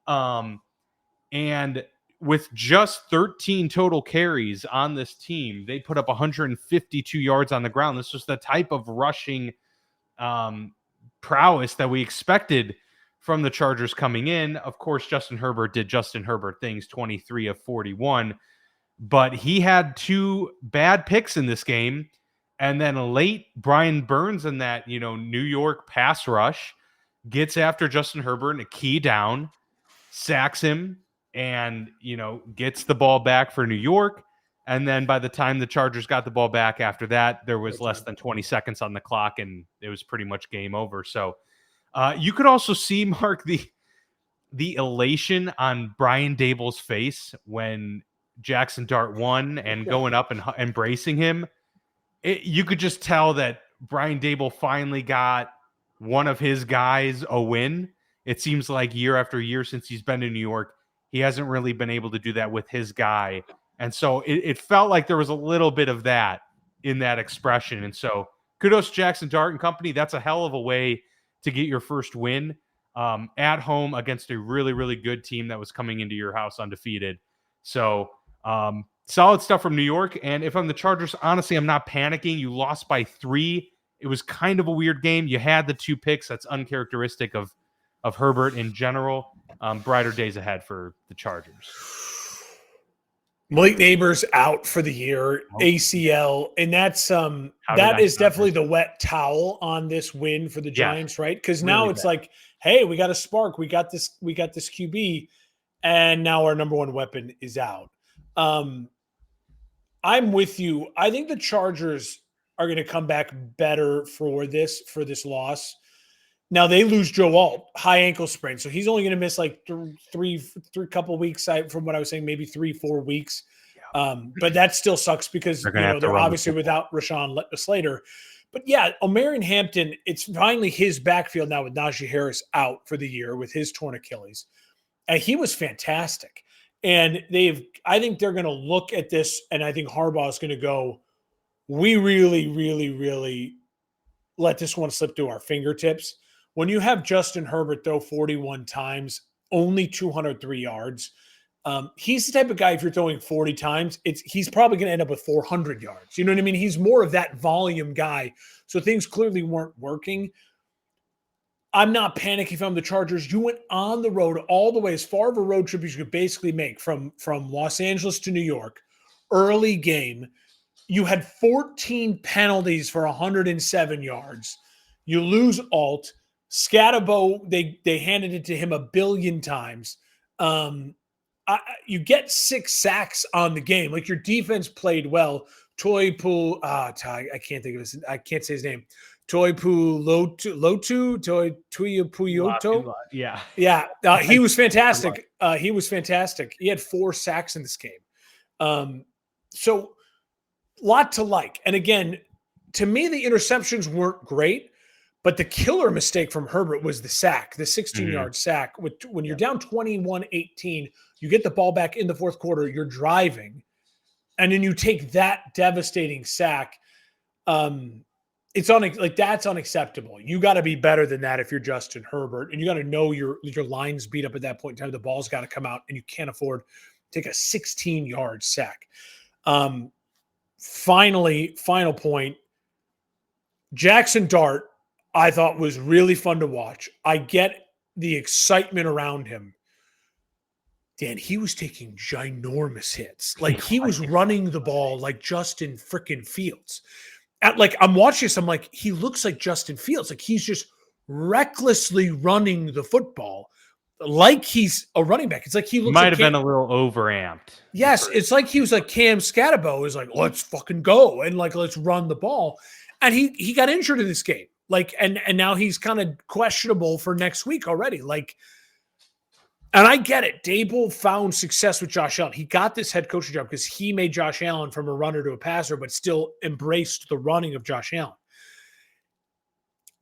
A: And with just 13 total carries on this team, they put up 152 yards on the ground. This was the type of rushing prowess that we expected from the Chargers coming in. Of course, Justin Herbert did Justin Herbert things, 23 of 41. But he had 2 bad picks in this game. And then late, Brian Burns in that, New York pass rush gets after Justin Herbert in a key down, sacks him, and, gets the ball back for New York. And then by the time the Chargers got the ball back after that, there was less than 20 seconds on the clock, and it was pretty much game over. So you could also see, Mark, the elation on Brian Dable's face when Jackson Dart won and going up and embracing him. You could just tell that Brian Dable finally got one of his guys a win. It seems like year after year since he's been in New York, he hasn't really been able to do that with his guy. And so it felt like there was a little bit of that in that expression. And so kudos to Jackson Dart and company. That's a hell of a way to get your first win at home against a really, really good team that was coming into your house undefeated. So solid stuff from New York. And if I'm the Chargers, honestly, I'm not panicking. You lost by 3. It was kind of a weird game. You had the 2 picks. That's uncharacteristic of Herbert in general. Brighter days ahead for the Chargers.
B: Malik Neighbors out for the year, ACL, and that's that is definitely the wet towel on this win for the Giants, right? Because now really it's like, hey, we got a spark, we got this QB, and now our number 1 weapon is out. I'm with you. I think the Chargers are going to come back better for this loss. Now they lose Joe Alt, high ankle sprain, so he's only going to miss like three couple weeks. From what I was saying, maybe 3-4 weeks. But that still sucks because they're obviously without Rashawn Slater. But yeah, Omarion Hampton, it's finally his backfield now with Najee Harris out for the year with his torn Achilles, and he was fantastic. And I think they're going to look at this, and I think Harbaugh is going to go, we really, really, really let this one slip through our fingertips. When you have Justin Herbert throw 41 times, only 203 yards, he's the type of guy, if you're throwing 40 times, he's probably going to end up with 400 yards. You know what I mean? He's more of that volume guy. So things clearly weren't working. I'm not panicking if I'm the Chargers. You went on the road all the way, as far of a road trip as you could basically make from Los Angeles to New York. Early game. You had 14 penalties for 107 yards. You lose Alt. Scatterbo, they handed it to him a billion times. You get 6 sacks on the game. Like, your defense played well. I can't think of his. I can't say his name. Tuipuyoto. Yeah. He was fantastic. He was fantastic. He had 4 sacks in this game. So, lot to like. And again, to me, the interceptions weren't great, but the killer mistake from Herbert was the sack, the 16-yard sack. When you're down 21-18, you get the ball back in the fourth quarter, you're driving, and then you take that devastating sack. That's unacceptable. You got to be better than that if you're Justin Herbert, and you got to know your line's beat up at that point in time. The ball's got to come out, and you can't afford to take a 16-yard sack. Final point. Jackson Dart, I thought, was really fun to watch. I get the excitement around him. Dan, he was taking ginormous hits. Like, he was running the ball like Justin freaking Fields. I'm watching this, I'm like, he looks like Justin Fields. Like, he's just recklessly running the football like he's a running back. It's like he looks
A: might have been a little overamped.
B: Yes, it's like he was like Cam Scatterbo is like, let's fucking go and like let's run the ball. And he got injured in this game. Like, and now he's kind of questionable for next week already. Like, And I get it. Dable found success with Josh Allen. He got this head coaching job because he made Josh Allen from a runner to a passer, but still embraced the running of Josh Allen.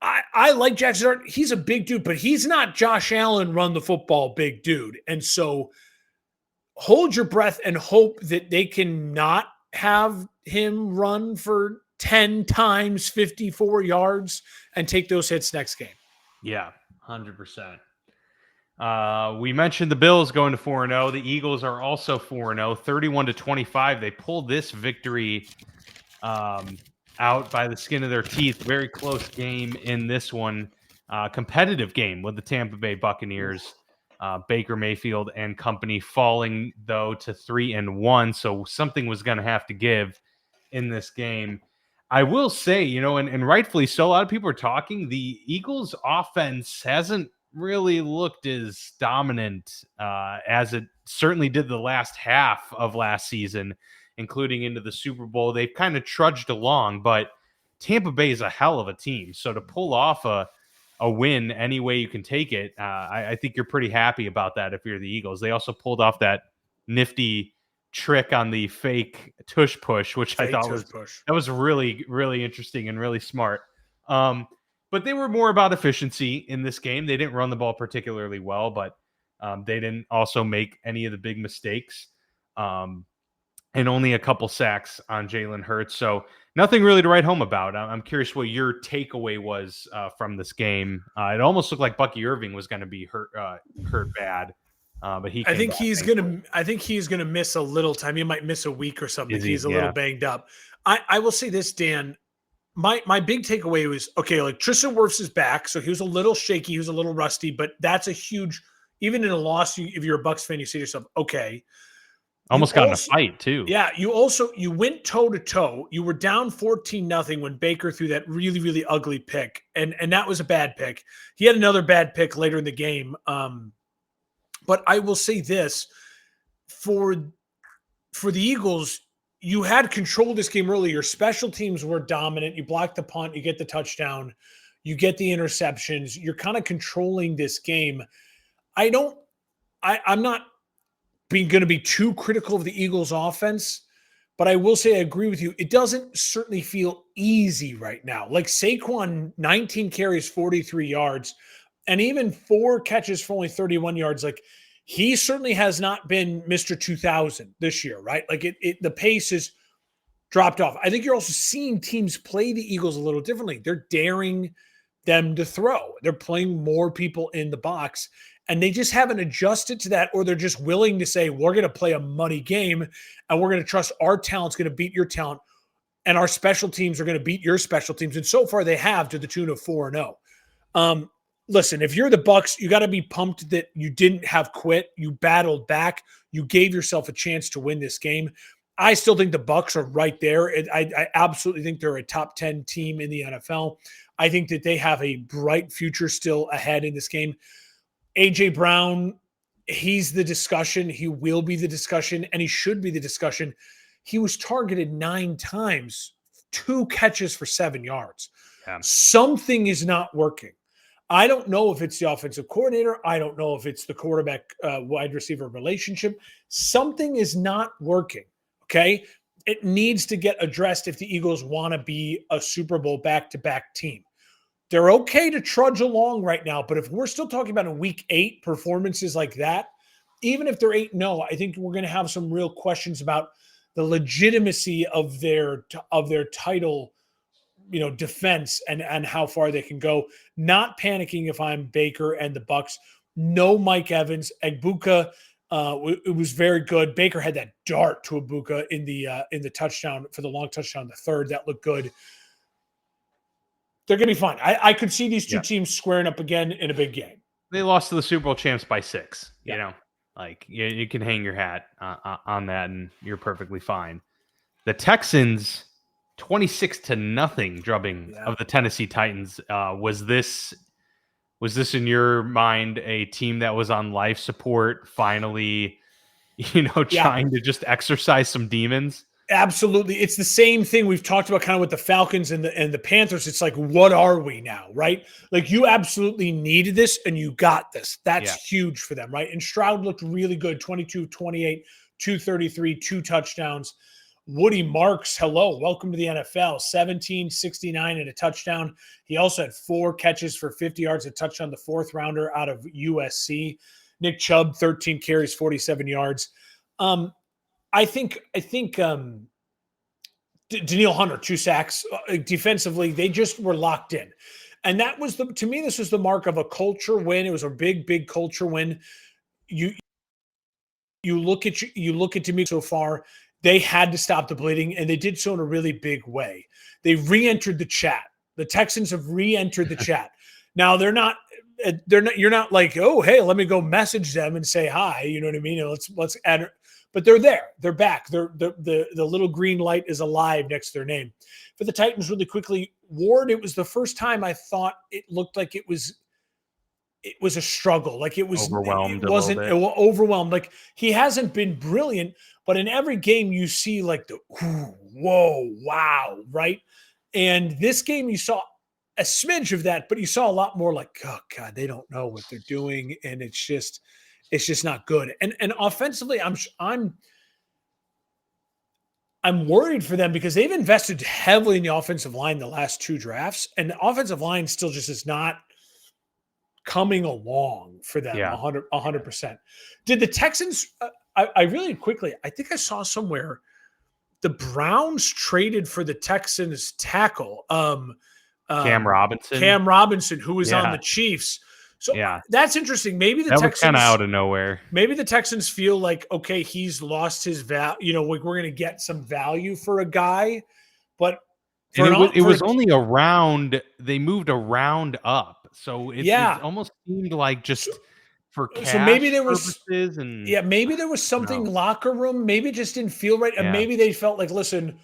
B: I like Jackson Dart. He's a big dude, but he's not Josh Allen run the football big dude. And so hold your breath and hope that they can not have him run for 10 times 54 yards and take those hits next game.
A: Yeah, 100%. We mentioned the Bills going to 4-0. The Eagles are also 4-0, 31-25. They pulled this victory out by the skin of their teeth. Very close game in this one. Competitive game with the Tampa Bay Buccaneers. Baker Mayfield and company falling, though, to 3-1. So something was going to have to give in this game. I will say, and rightfully so, a lot of people are talking. The Eagles' offense hasn't really looked as dominant as it certainly did the last half of last season, including into the Super Bowl. They've kind of trudged along, but Tampa Bay is a hell of a team. So to pull off a win any way you can take it, I think you're pretty happy about that if you're the Eagles. They also pulled off that nifty trick on the fake tush push, which I thought was really, really interesting and really smart. But they were more about efficiency in this game. They didn't run the ball particularly well, but they didn't also make any of the big mistakes. And only a couple sacks on Jalen Hurts. So nothing really to write home about. I'm curious what your takeaway was from this game. It almost looked like Bucky Irving was going to be hurt bad, but I think he's
B: gonna miss a little time. He might miss a week or something. He's a little banged up. I will say this, Dan. My big takeaway was, okay, like Tristan Wirfs is back, so he was a little shaky, he was a little rusty, but that's a huge. Even in a loss, if you're a Bucs fan, you say to yourself, okay.
A: Almost got in a fight too.
B: Yeah, you went toe to toe. You were down 14-0 when Baker threw that really, really ugly pick, and that was a bad pick. He had another bad pick later in the game. But I will say this: for the Eagles, you had control of this game early. Your special teams were dominant. You blocked the punt, you get the touchdown, you get the interceptions. You're kind of controlling this game. I'm not going to be too critical of the Eagles offense, but I will say I agree with you. It doesn't certainly feel easy right now. Like Saquon, 19 carries, 43 yards, and even 4 catches for only 31 yards. Like he certainly has not been Mr. 2000 this year, right? Like the pace has dropped off. I think you're also seeing teams play the Eagles a little differently. They're daring them to throw. They're playing more people in the box. And they just haven't adjusted to that, or they're just willing to say, we're going to play a muddy game and we're going to trust our talent's going to beat your talent and our special teams are going to beat your special teams. And so far they have, to the tune of 4-0. Listen, if you're the Bucs, you got to be pumped that you didn't have quit. You battled back. You gave yourself a chance to win this game. I still think the Bucs are right there. I absolutely think they're a top 10 team in the NFL. I think that they have a bright future still ahead in this game. A.J. Brown, he's the discussion. He will be the discussion, and he should be the discussion. He was targeted 9 times, 2 catches for 7 yards. Yeah. Something is not working. I don't know if it's the offensive coordinator. I don't know if it's the quarterback wide receiver relationship. Something is not working, okay? It needs to get addressed if the Eagles want to be a Super Bowl back-to-back team. They're okay to trudge along right now, but if we're still talking about a week 8 performances like that, even if they're 8-0, I think we're going to have some real questions about the legitimacy of their title, defense and how far they can go. Not panicking if I'm Baker and the Bucs. No Mike Evans. Egbuka, it was very good. Baker had that dart to Egbuka in the touchdown, for the long touchdown, the third. That looked good. They're going to be fine. I could see these two teams squaring up again in a big game.
A: They lost to the Super Bowl champs by 6. Like you can hang your hat on that, and you're perfectly fine. The Texans, 26-0 drubbing of the Tennessee Titans. Was this in your mind a team that was on life support? Finally, trying to just exercise some demons.
B: Absolutely. It's the same thing we've talked about kind of with the Falcons and the Panthers. It's like, what are we now, right? Like you absolutely needed this and you got this. That's huge for them, right? And Stroud looked really good, 22, 28, 233, 2 touchdowns. Woody Marks, hello, welcome to the NFL, 17, 69 and a touchdown. He also had 4 catches for 50 yards, a touchdown, the 4th rounder out of USC. Nick Chubb, 13 carries, 47 yards. I think Danielle Hunter, 2 sacks. Defensively, they just were locked in. And that was to me, this was the mark of a culture win. It was a big, big culture win. You look at to me so far, they had to stop the bleeding, and they did so in a really big way. They re-entered the chat. The Texans have re-entered the chat. Now you're not like, oh, hey, let me go message them and say hi. You know what I mean? Let's add. But they're there. They're back. The little green light is alive next to their name. For the Titans, really quickly, Ward, it was the first time I thought it looked like it was a struggle. Like it was
A: overwhelmed.
B: It wasn't overwhelmed. Like he hasn't been brilliant, but in every game you see like the whoa, wow, right? And this game you saw a smidge of that, but you saw a lot more like, oh God, they don't know what they're doing, and it's just not good. And offensively, I'm worried for them because they've invested heavily in the offensive line the last 2 drafts, and the offensive line still just is not coming along for them. 100%. Did the Texans? I really quickly, I think I saw somewhere the Browns traded for the Texans tackle,
A: Cam
B: Robinson, who was on the Chiefs. So that's interesting. Maybe the Texans
A: kind of out of nowhere.
B: Maybe the Texans feel like, okay, he's lost his value. You know, we're going to get some value for a guy, but
A: it was only a round. They moved a round up, so it almost seemed like just for cash
B: maybe there
A: purposes.
B: Maybe there was something locker room. Maybe it just didn't feel right, and maybe they felt like, listen,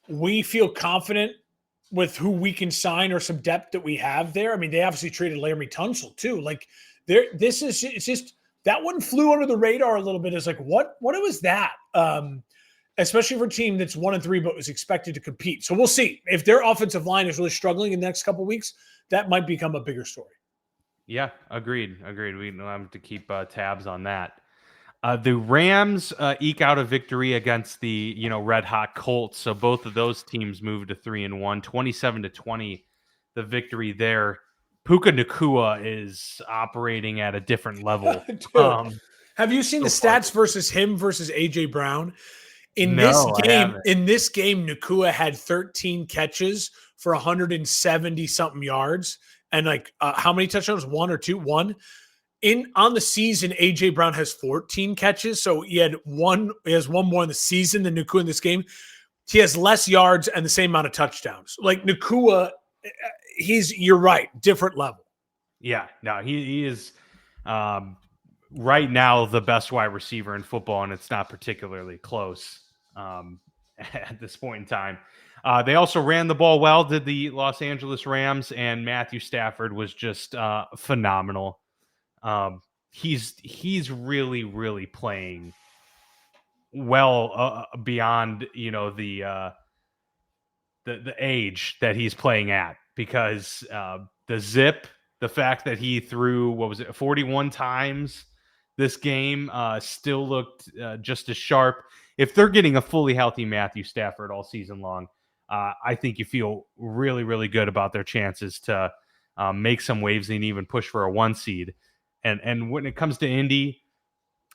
B: we feel confident with who we can sign or some depth that we have there. I mean, they obviously traded Laremy Tunsil too. Like it's just that one flew under the radar a little bit. It's like, what was that? Especially for a team that's 1-3, but was expected to compete. So we'll see if their offensive line is really struggling in the next couple of weeks. That might become a bigger story.
A: Yeah, agreed. We have to keep tabs on that. The Rams eke out a victory against the red hot Colts. So both of those teams moved to 3-1, 27-20. The victory there. Puka Nacua is operating at a different level.
B: Have you seen the stats versus him versus AJ Brown? In this game, Nacua had 13 catches for 170 something yards, and how many touchdowns? 1 or 2? 1. On the season, AJ Brown has 14 catches, so he has one more in the season than Nacua in this game. He has less yards and the same amount of touchdowns. Like Nacua, you're right, different level.
A: Yeah, no, he is right now the best wide receiver in football, and it's not particularly close at this point in time. They also ran the ball well, did the Los Angeles Rams, and Matthew Stafford was just phenomenal. He's really, really playing well beyond the age that he's playing at, because the fact that he threw 41 times this game still looked just as sharp. If they're getting a fully healthy Matthew Stafford all season long, I think you feel really, really good about their chances to make some waves and even push for a 1 seed. And when it comes to Indy,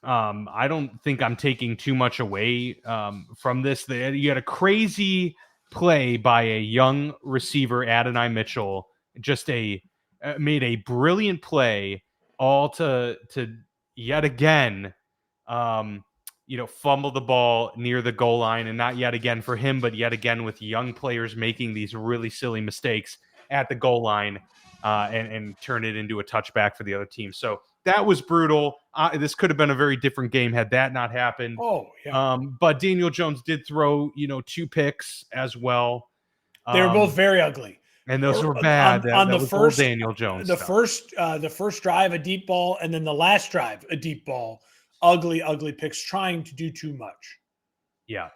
A: I don't think I'm taking too much away from this. You had a crazy play by a young receiver, Adonai Mitchell, just made a brilliant play, all to yet again, fumble the ball near the goal line, and not yet again for him, but yet again with young players making these really silly mistakes at the goal line. And turn it into a touchback for the other team. So that was brutal. This could have been a very different game had that not happened.
B: Oh, yeah.
A: But Daniel Jones did throw, 2 picks as well.
B: They were both very ugly,
A: and those were bad.
B: On the first
A: Daniel Jones,
B: the first drive, a deep ball, and then the last drive, a deep ball. Ugly picks, trying to do too much.
A: Yeah.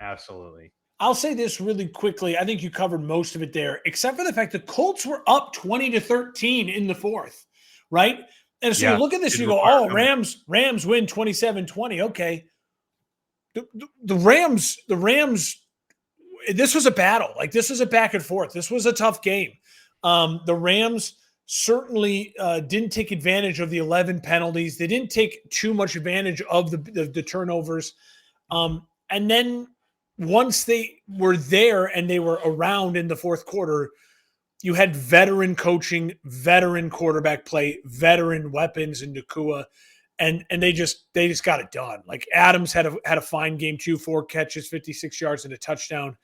A: Absolutely.
B: I'll say this really quickly. I think you covered most of it there, except for the fact the Colts were up 20-13 in the fourth, right? And so you
A: Yeah.
B: look at this
A: Did
B: and you go,
A: require
B: oh,
A: comeback.
B: Rams win 27-20. Okay. The Rams, this was a battle. Like, this was a back and forth. This was a tough game. The Rams certainly didn't take advantage of the 11 penalties. They didn't take too much advantage of the turnovers. And then once they were there and they were around in the fourth quarter, you had veteran coaching, veteran quarterback play, veteran weapons in Nakua, and they just got it done. Like, Adams had a fine game too, 4 catches, 56 yards, and a touchdown.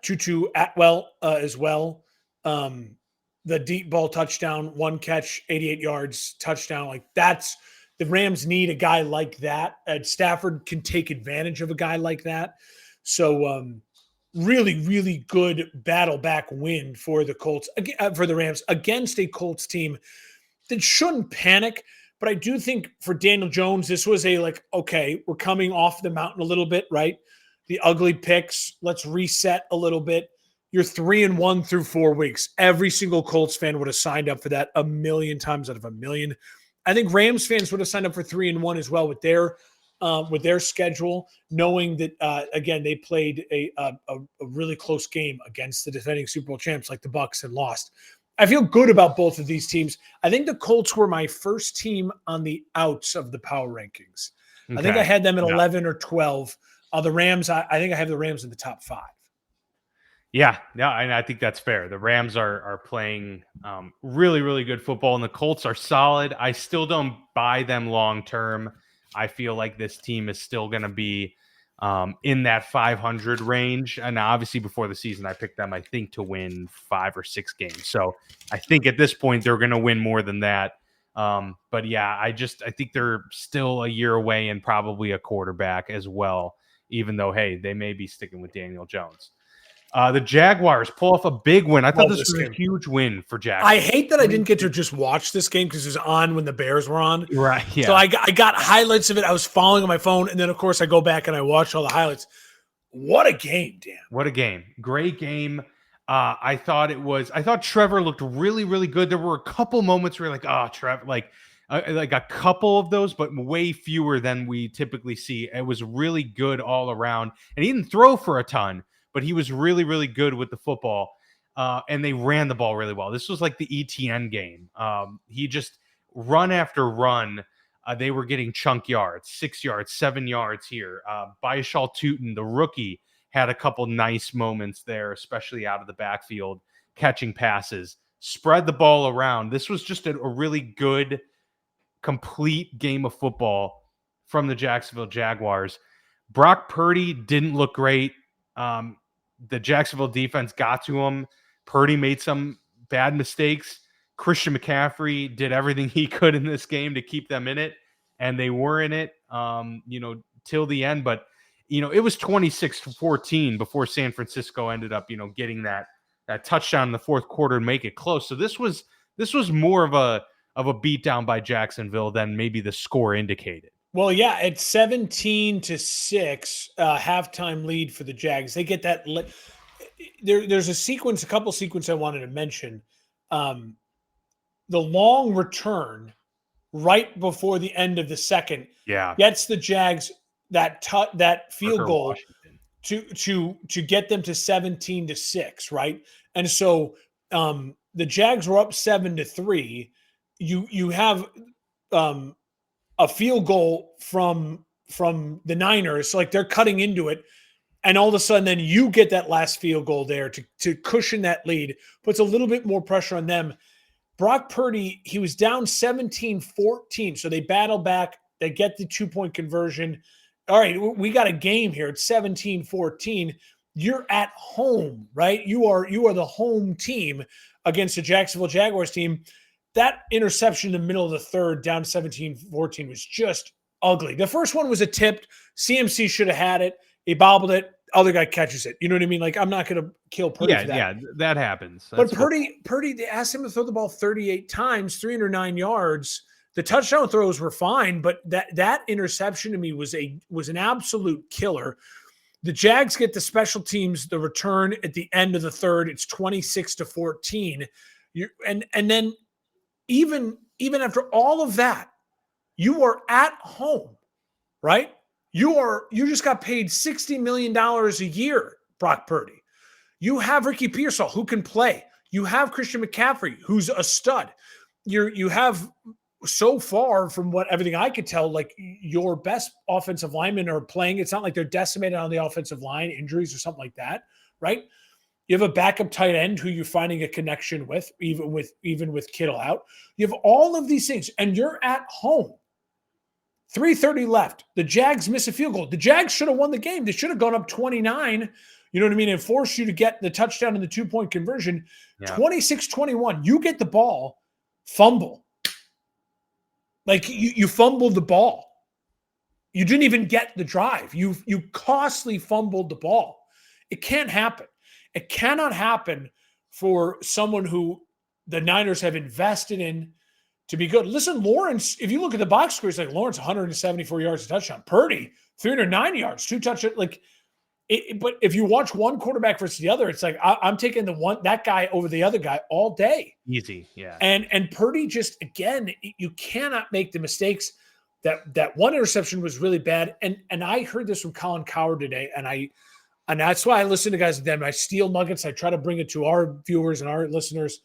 B: Tutu Atwell as well. The deep ball touchdown, 1 catch, 88 yards, touchdown. Like, that's the Rams need a guy like that. Stafford can take advantage of a guy like that. So really, really good battle back win for the Colts, for the Rams against a Colts team that shouldn't panic. But I do think for Daniel Jones, this was okay, we're coming off the mountain a little bit, right? The ugly picks. Let's reset a little bit. You're 3-1 through 4 weeks. Every single Colts fan would have signed up for that a million times out of a million. I think Rams fans would have signed up for 3-1 as well with their schedule, knowing that again, they played a really close game against the defending Super Bowl champs like the Bucs and lost. I feel good about both of these teams. I think the Colts were my first team on the outs of the power rankings. Okay. I think I had them at 11 or 12. The Rams, I think I have the Rams in the top 5.
A: Yeah, and I think that's fair. The Rams are playing really, really good football, and the Colts are solid. I still don't buy them long term. I feel like this team is still going to be in that 500 range. And obviously, before the season, I picked them, I think, to win 5 or 6 games. So I think at this point, they're going to win more than that. But yeah, I think they're still a year away and probably a quarterback as well, even though, hey, they may be sticking with Daniel Jones. The Jaguars pull off a big win. I thought this was a huge win for Jacksonville.
B: I hate that I didn't get to just watch this game because it was on when the Bears were on.
A: Right. Yeah.
B: So I got highlights of it. I was following on my phone, and then of course I go back and I watch all the highlights. What a game, Dan!
A: What a game! Great game. I thought Trevor looked really, really good. There were a couple moments where you're like, oh, Trevor, like a couple of those, but way fewer than we typically see. It was really good all around, and he didn't throw for a ton, but he was really, really good with the football. And they ran the ball really well. This was like the ETN game. He just run after run. They were getting chunk yards, 6 yards, 7 yards here. Baishal Tutin, the rookie, had a couple nice moments there, especially out of the backfield, catching passes, spread the ball around. This was just a really good, complete game of football from the Jacksonville Jaguars. Brock Purdy didn't look great. The Jacksonville defense got to him. Purdy made some bad mistakes. Christian McCaffrey did everything he could in this game to keep them in it, and they were in it, till the end. But, it was 26-14 before San Francisco ended up, getting that touchdown in the fourth quarter and make it close. So this was more of a beatdown by Jacksonville than maybe the score indicated.
B: Well, yeah, it's 17-6 halftime lead for the Jags. They get that. There's a couple sequences I wanted to mention. The long return right before the end of the second, gets the Jags that field goal to get them to 17-6, right? And so the Jags were up 7-3. You have a field goal from the Niners, so like they're cutting into it, and all of a sudden then you get that last field goal there to cushion that lead, puts a little bit more pressure on them. Brock Purdy, he was down 17-14, so they battle back, they get the 2-point conversion. All right, we got a game here. It's 17-14. You're at home, right? You are the home team against the Jacksonville Jaguars team. That interception in the middle of the third, down 17-14, was just ugly. The first one was a tipped. CMC should have had it. He bobbled it. Other guy catches it. You know what I mean? Like, I'm not going to kill Purdy for that.
A: Yeah, that happens.
B: But Purdy, they asked him to throw the ball 38 times, 309 yards. The touchdown throws were fine, but that interception to me was an absolute killer. The Jags get the special teams, the return at the end of the third. It's 26-14. And then even after all of that, you are at home, right? You just got paid $60 million a year, Brock Purdy. You have Ricky Pearsall, who can play. You have Christian McCaffrey, who's a stud. You have, so far from everything I could tell, like your best offensive linemen are playing. It's not like they're decimated on the offensive line, injuries or something like that, right? You have a backup tight end who you're finding a connection with, even with Kittle out. You have all of these things, and you're at home. 3:30 left. The Jags miss a field goal. The Jags should have won the game. They should have gone up 29, you know what I mean, and forced you to get the touchdown and the 2-point conversion. Yeah. 26-21. You get the ball, fumble. Like you fumbled the ball. You didn't even get the drive. You costly fumbled the ball. It can't happen. It cannot happen for someone who the Niners have invested in to be good. Listen, Lawrence, if you look at the box score, it's like Lawrence 174 yards a touchdown. Purdy 309 yards, 2 touchdowns. But if you watch one quarterback versus the other, it's like I'm taking that guy over the other guy all day.
A: Easy, yeah.
B: And Purdy just, again, you cannot make the mistakes. That one interception was really bad. And I heard this from Colin Cowherd today, and that's why I listen to guys like them. I steal nuggets. I try to bring it to our viewers and our listeners.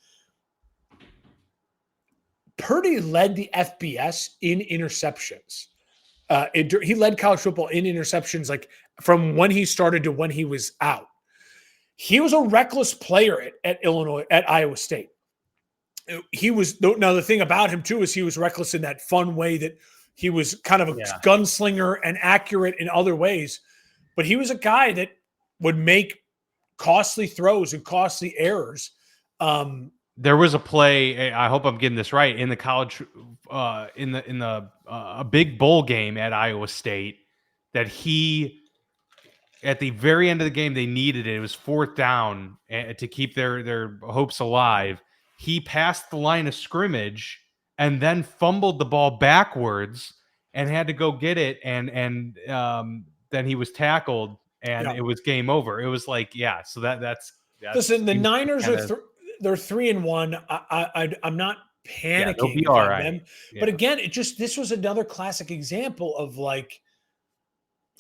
B: Purdy led the FBS in interceptions. He led college football in interceptions, like from when he started to when he was out. He was a reckless player at Iowa State. He was, now the thing about him too is he was reckless in that fun way that he was kind of a gunslinger and accurate in other ways. But he was a guy that would make costly throws and costly errors.
A: There was a play, I hope I'm getting this right, in the college, in the a big bowl game at Iowa State, that he, at the very end of the game, they needed it. It was 4th down to keep their hopes alive. He passed the line of scrimmage and then fumbled the ball backwards and had to go get it. And then he was tackled and it was game over. It was like, so that's
B: listen, the Niners are they're 3-1. I'm not panicking
A: they'll be all right.
B: them. Yeah. But again, this was another classic example of like,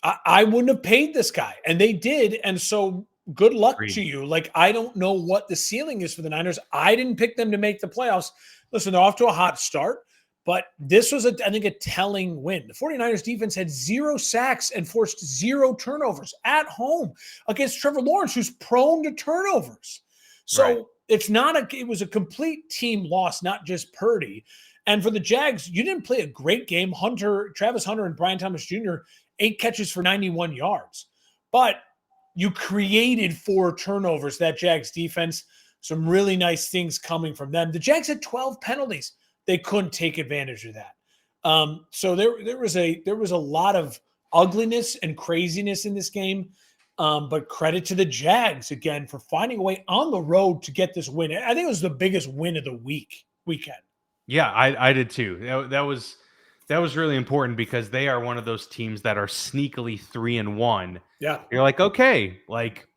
B: I wouldn't have paid this guy, and they did. And so good luck to you. Like, I don't know what the ceiling is for the Niners. I didn't pick them to make the playoffs. Listen, they're off to a hot start, but this was, I think, a telling win. The 49ers defense had 0 sacks and forced 0 turnovers at home against Trevor Lawrence, who's prone to turnovers. So it was a complete team loss, not just Purdy. And for the Jags, you didn't play a great game. Travis Hunter and Brian Thomas Jr., 8 catches for 91 yards. But you created 4 turnovers, that Jags defense. Some really nice things coming from them. The Jags had 12 penalties. They couldn't take advantage of that. So there was a lot of ugliness and craziness in this game. But credit to the Jags again for finding a way on the road to get this win. I think it was the biggest win of the weekend.
A: Yeah, I did too. That was really important because they are one of those teams that are sneakily 3-1.
B: Yeah,
A: you're like, okay, like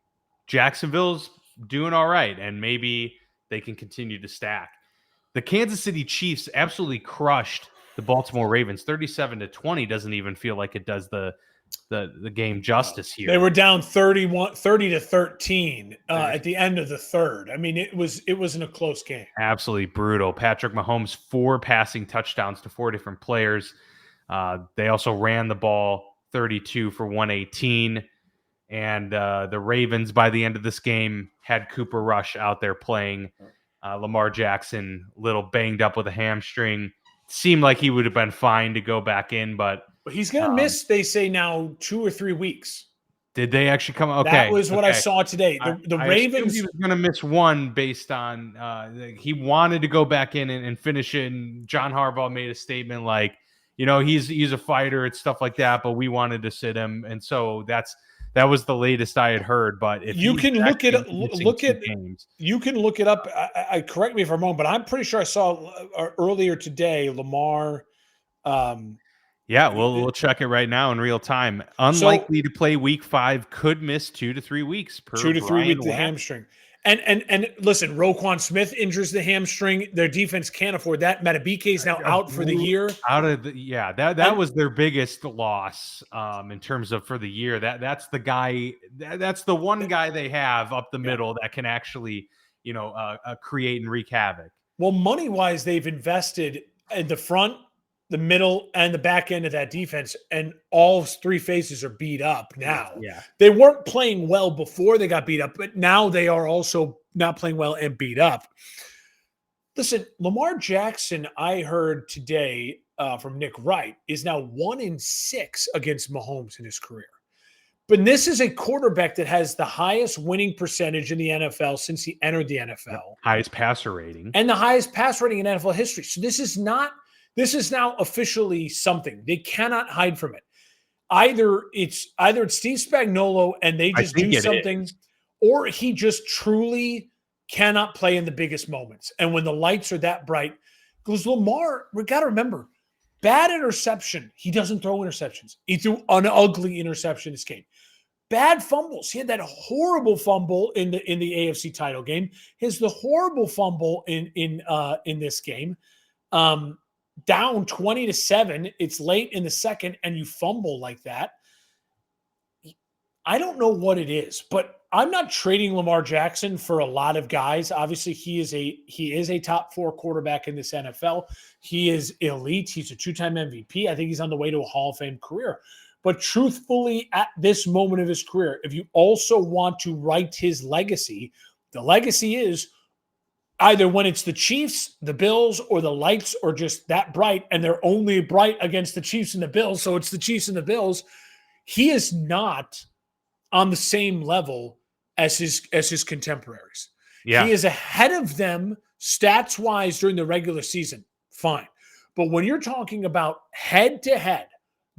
A: Jacksonville's doing all right, and maybe they can continue to stack. The Kansas City Chiefs absolutely crushed the Baltimore Ravens. 37-20 doesn't even feel like it does the game justice here.
B: They were down 30-13 at the end of the third. I mean, it wasn't a close game.
A: Absolutely brutal. Patrick Mahomes, 4 passing touchdowns to 4 different players. They also ran the ball 32 for 118. And the Ravens, by the end of this game, had Cooper Rush out there playing. Lamar Jackson, little banged up with a hamstring. Seemed like he would have been fine to go back in, but
B: he's going to miss, they say now, 2 or 3 weeks.
A: Did they actually come? Okay.
B: That was what I saw today. The Ravens.
A: He was going to miss one based on he wanted to go back in and finish it. And John Harbaugh made a statement like, he's a fighter and stuff like that, but we wanted to sit him. And so that's That was the latest I had heard. But if
B: you can look at
A: games,
B: you can look it up. I correct me if I'm wrong, but I'm pretty sure I saw earlier today Lamar.
A: Yeah, we'll check it right now in real time. Unlikely to play week 5, could miss 2 to 3 weeks per
B: 2 to 3 weeks the
A: Watt.
B: hamstring. And listen, Roquan Smith injures the hamstring. Their defense can't afford that. Matabike is now out for the year.
A: That was their biggest loss in terms of for the year. That's the guy. That's the one guy they have up the middle that can actually create and wreak havoc.
B: Well, money wise, they've invested in the front, the middle, and the back end of that defense, and all 3 phases are beat up now.
A: Yeah.
B: They weren't playing well before they got beat up, but now they are also not playing well and beat up. Listen, Lamar Jackson, I heard today from Nick Wright, is now 1-6 against Mahomes in his career. But this is a quarterback that has the highest winning percentage in the NFL since he entered the NFL.
A: Highest passer rating.
B: And the highest pass rating in NFL history. So this is now officially something. They cannot hide from it. Either it's Steve Spagnuolo and they just do something, or he just truly cannot play in the biggest moments. And when the lights are that bright, because Lamar, we got to remember, bad interception. He doesn't throw interceptions. He threw an ugly interception this game. Bad fumbles. He had that horrible fumble in the AFC title game. He has the horrible fumble in this game. Down 20-7, it's late in the second, and you fumble like that. I don't know what it is, but I'm not trading Lamar Jackson for a lot of guys. Obviously, he is a top 4 quarterback in this NFL. He is elite. He's a 2-time MVP. I think he's on the way to a Hall of Fame career. But truthfully, at this moment of his career, if you also want to write his legacy, the legacy is either when it's the Chiefs, the Bills, or the lights are just that bright, and they're only bright against the Chiefs and the Bills, so it's the Chiefs and the Bills. He is not on the same level as his contemporaries. Yeah. He is ahead of them stats-wise during the regular season. Fine. But when you're talking about head-to-head,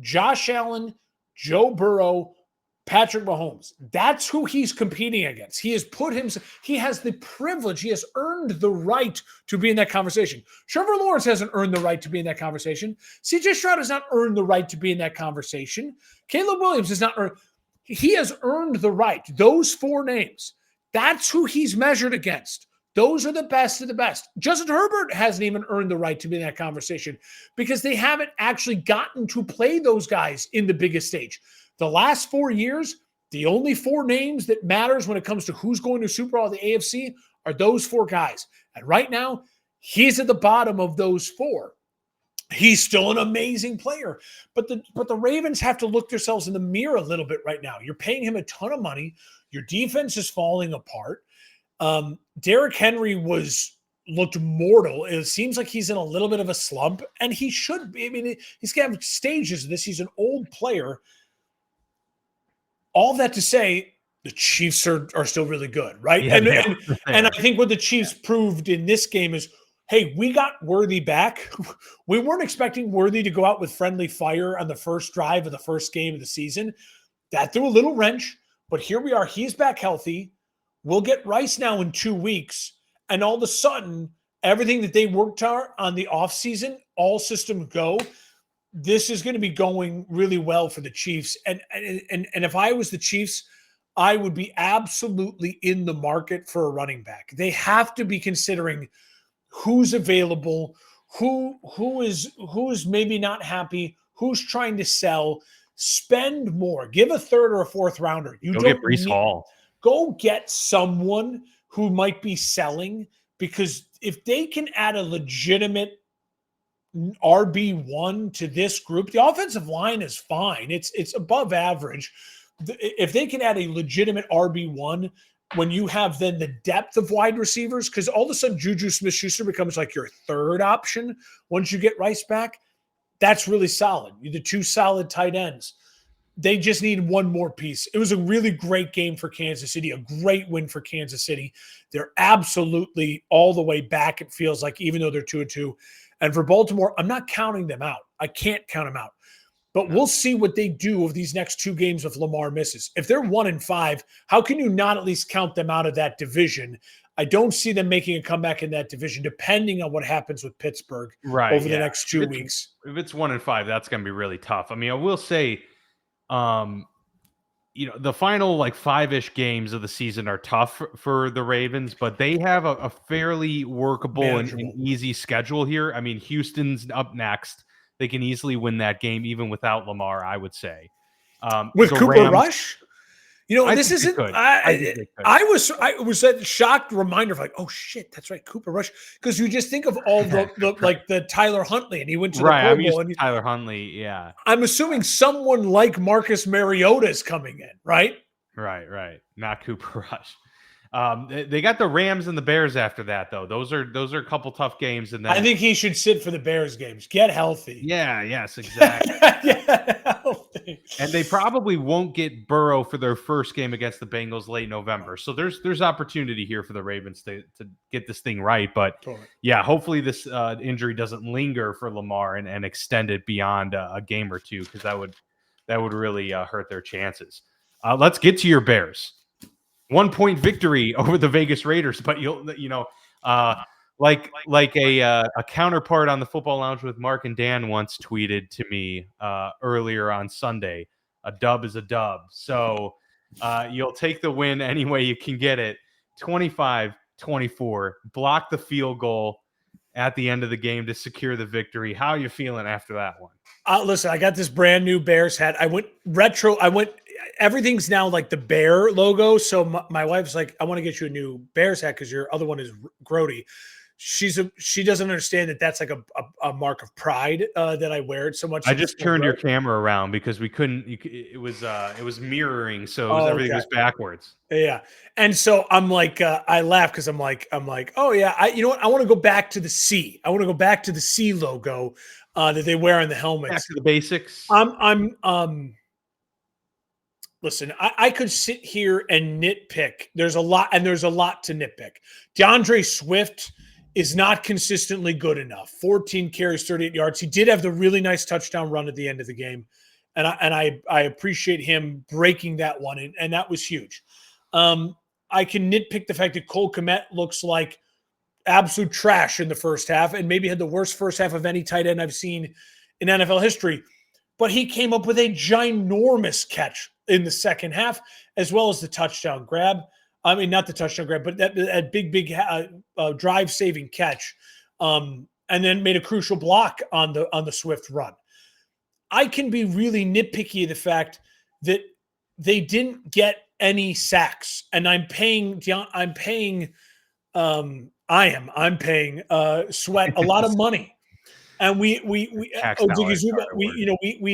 B: Josh Allen, Joe Burrow, Patrick Mahomes, that's who he's competing against. He has he has the privilege, he has earned the right to be in that conversation. Trevor Lawrence hasn't earned the right to be in that conversation. CJ Stroud has not earned the right to be in that conversation. Caleb Williams has not earned. He has earned the right. Those 4 names, that's who he's measured against. Those are the best of the best. Justin Herbert hasn't even earned the right to be in that conversation because they haven't actually gotten to play those guys in the biggest stage. The last 4 years, the only 4 names that matters when it comes to who's going to Super Bowl in the AFC are those 4 guys. And right now, he's at the bottom of those 4. He's still an amazing player. But the Ravens have to look themselves in the mirror a little bit right now. You're paying him a ton of money. Your defense is falling apart. Derrick Henry looked mortal. It seems like he's in a little bit of a slump, and he should be. I mean, he's going to have stages of this. He's an old player. All that to say, the Chiefs are still really good, right? Yeah, and I think what the Chiefs proved in this game is, hey, we got Worthy back. We weren't expecting Worthy to go out with friendly fire on the first drive of the first game of the season. That threw a little wrench, but here we are. He's back healthy. We'll get Rice now in 2 weeks, and all of a sudden, everything that they worked on the offseason, all systems go. This is going to be going really well for the Chiefs. And if I was the Chiefs, I would be absolutely in the market for a running back. They have to be considering who's available, who is maybe not happy, who's trying to sell. Spend more. Give a 3rd or a 4th rounder.
A: You don't get Breece Hall.
B: Go get someone who might be selling, because if they can add a legitimate RB1 to this group, the offensive line is fine. It's above average. If they can add a legitimate RB1, when you have then the depth of wide receivers, because all of a sudden Juju Smith-Schuster becomes like your 3rd option once you get Rice back, that's really solid. The 2 solid tight ends. They just need one more piece. It was a really great game for Kansas City, a great win for Kansas City. They're absolutely all the way back, it feels like, even though they're 2-2. And for Baltimore, I'm not counting them out. I can't count them out. But we'll see what they do of these next 2 games if Lamar misses. If they're 1-5, how can you not at least count them out of that division? I don't see them making a comeback in that division, depending on what happens with Pittsburgh over the next 2 weeks.
A: If it's 1-5, that's going to be really tough. I mean, I will say, the final like 5-ish games of the season are tough for the Ravens, but they have a fairly workable and easy schedule here. I mean, Houston's up next. They can easily win that game even without Lamar, I would say.
B: With Cooper Rush? This isn't. I was a shocked reminder of like, oh shit, that's right, Cooper Rush, because you just think of all the Tyler Huntley, and he went to the Pro Bowl. And
A: Tyler Huntley, yeah.
B: I'm assuming someone like Marcus Mariota is coming in, right?
A: Right. Not Cooper Rush. They got the Rams and the Bears after that, though. Those are a couple tough games, and then
B: I think he should sit for the Bears games. Get healthy.
A: Yeah. Yes. Exactly.
B: Get healthy.
A: And they probably won't get Burrow for their first game against the Bengals late November. So there's opportunity here for the Ravens to get this thing right. But yeah, hopefully this injury doesn't linger for Lamar and extend it beyond a game or two, because that would really hurt their chances. Let's get to your Bears. 1-point victory over the Vegas Raiders, but like a counterpart on the Football Lounge with Mark and Dan once tweeted to me earlier on Sunday, a dub is a dub. So you'll take the win any way you can get it. 25-24, block the field goal at the end of the game to secure the victory. How are you feeling after that one?
B: Listen, I got this brand new Bears hat. I went retro. Everything's now like the bear logo. So my wife's like, I want to get you a new Bears hat because your other one is Grody. She doesn't understand that that's like a mark of pride that I wear it so much.
A: I just turned your camera around because we couldn't. It was mirroring, so everything was backwards.
B: Yeah, and so I'm like, I laugh because I'm like, oh yeah, you know what? I want to go back to the C. I want to go back to the C logo that they wear on the helmets.
A: Back to the basics.
B: Listen, I could sit here and nitpick. There's a lot to nitpick. DeAndre Swift is not consistently good enough. 14 carries, 38 yards. He did have the really nice touchdown run at the end of the game. And I appreciate him breaking that one, and that was huge. I can nitpick the fact that Cole Kmet looks like absolute trash in the first half and maybe had the worst first half of any tight end I've seen in NFL history. But he came up with a ginormous catch in the second half, as well as the touchdown grab. I mean, not the touchdown grab, but that big drive-saving catch, and then made a crucial block on the Swift run. I can be really nitpicky of the fact that they didn't get any sacks, and I'm paying Sweat a lot of money, and we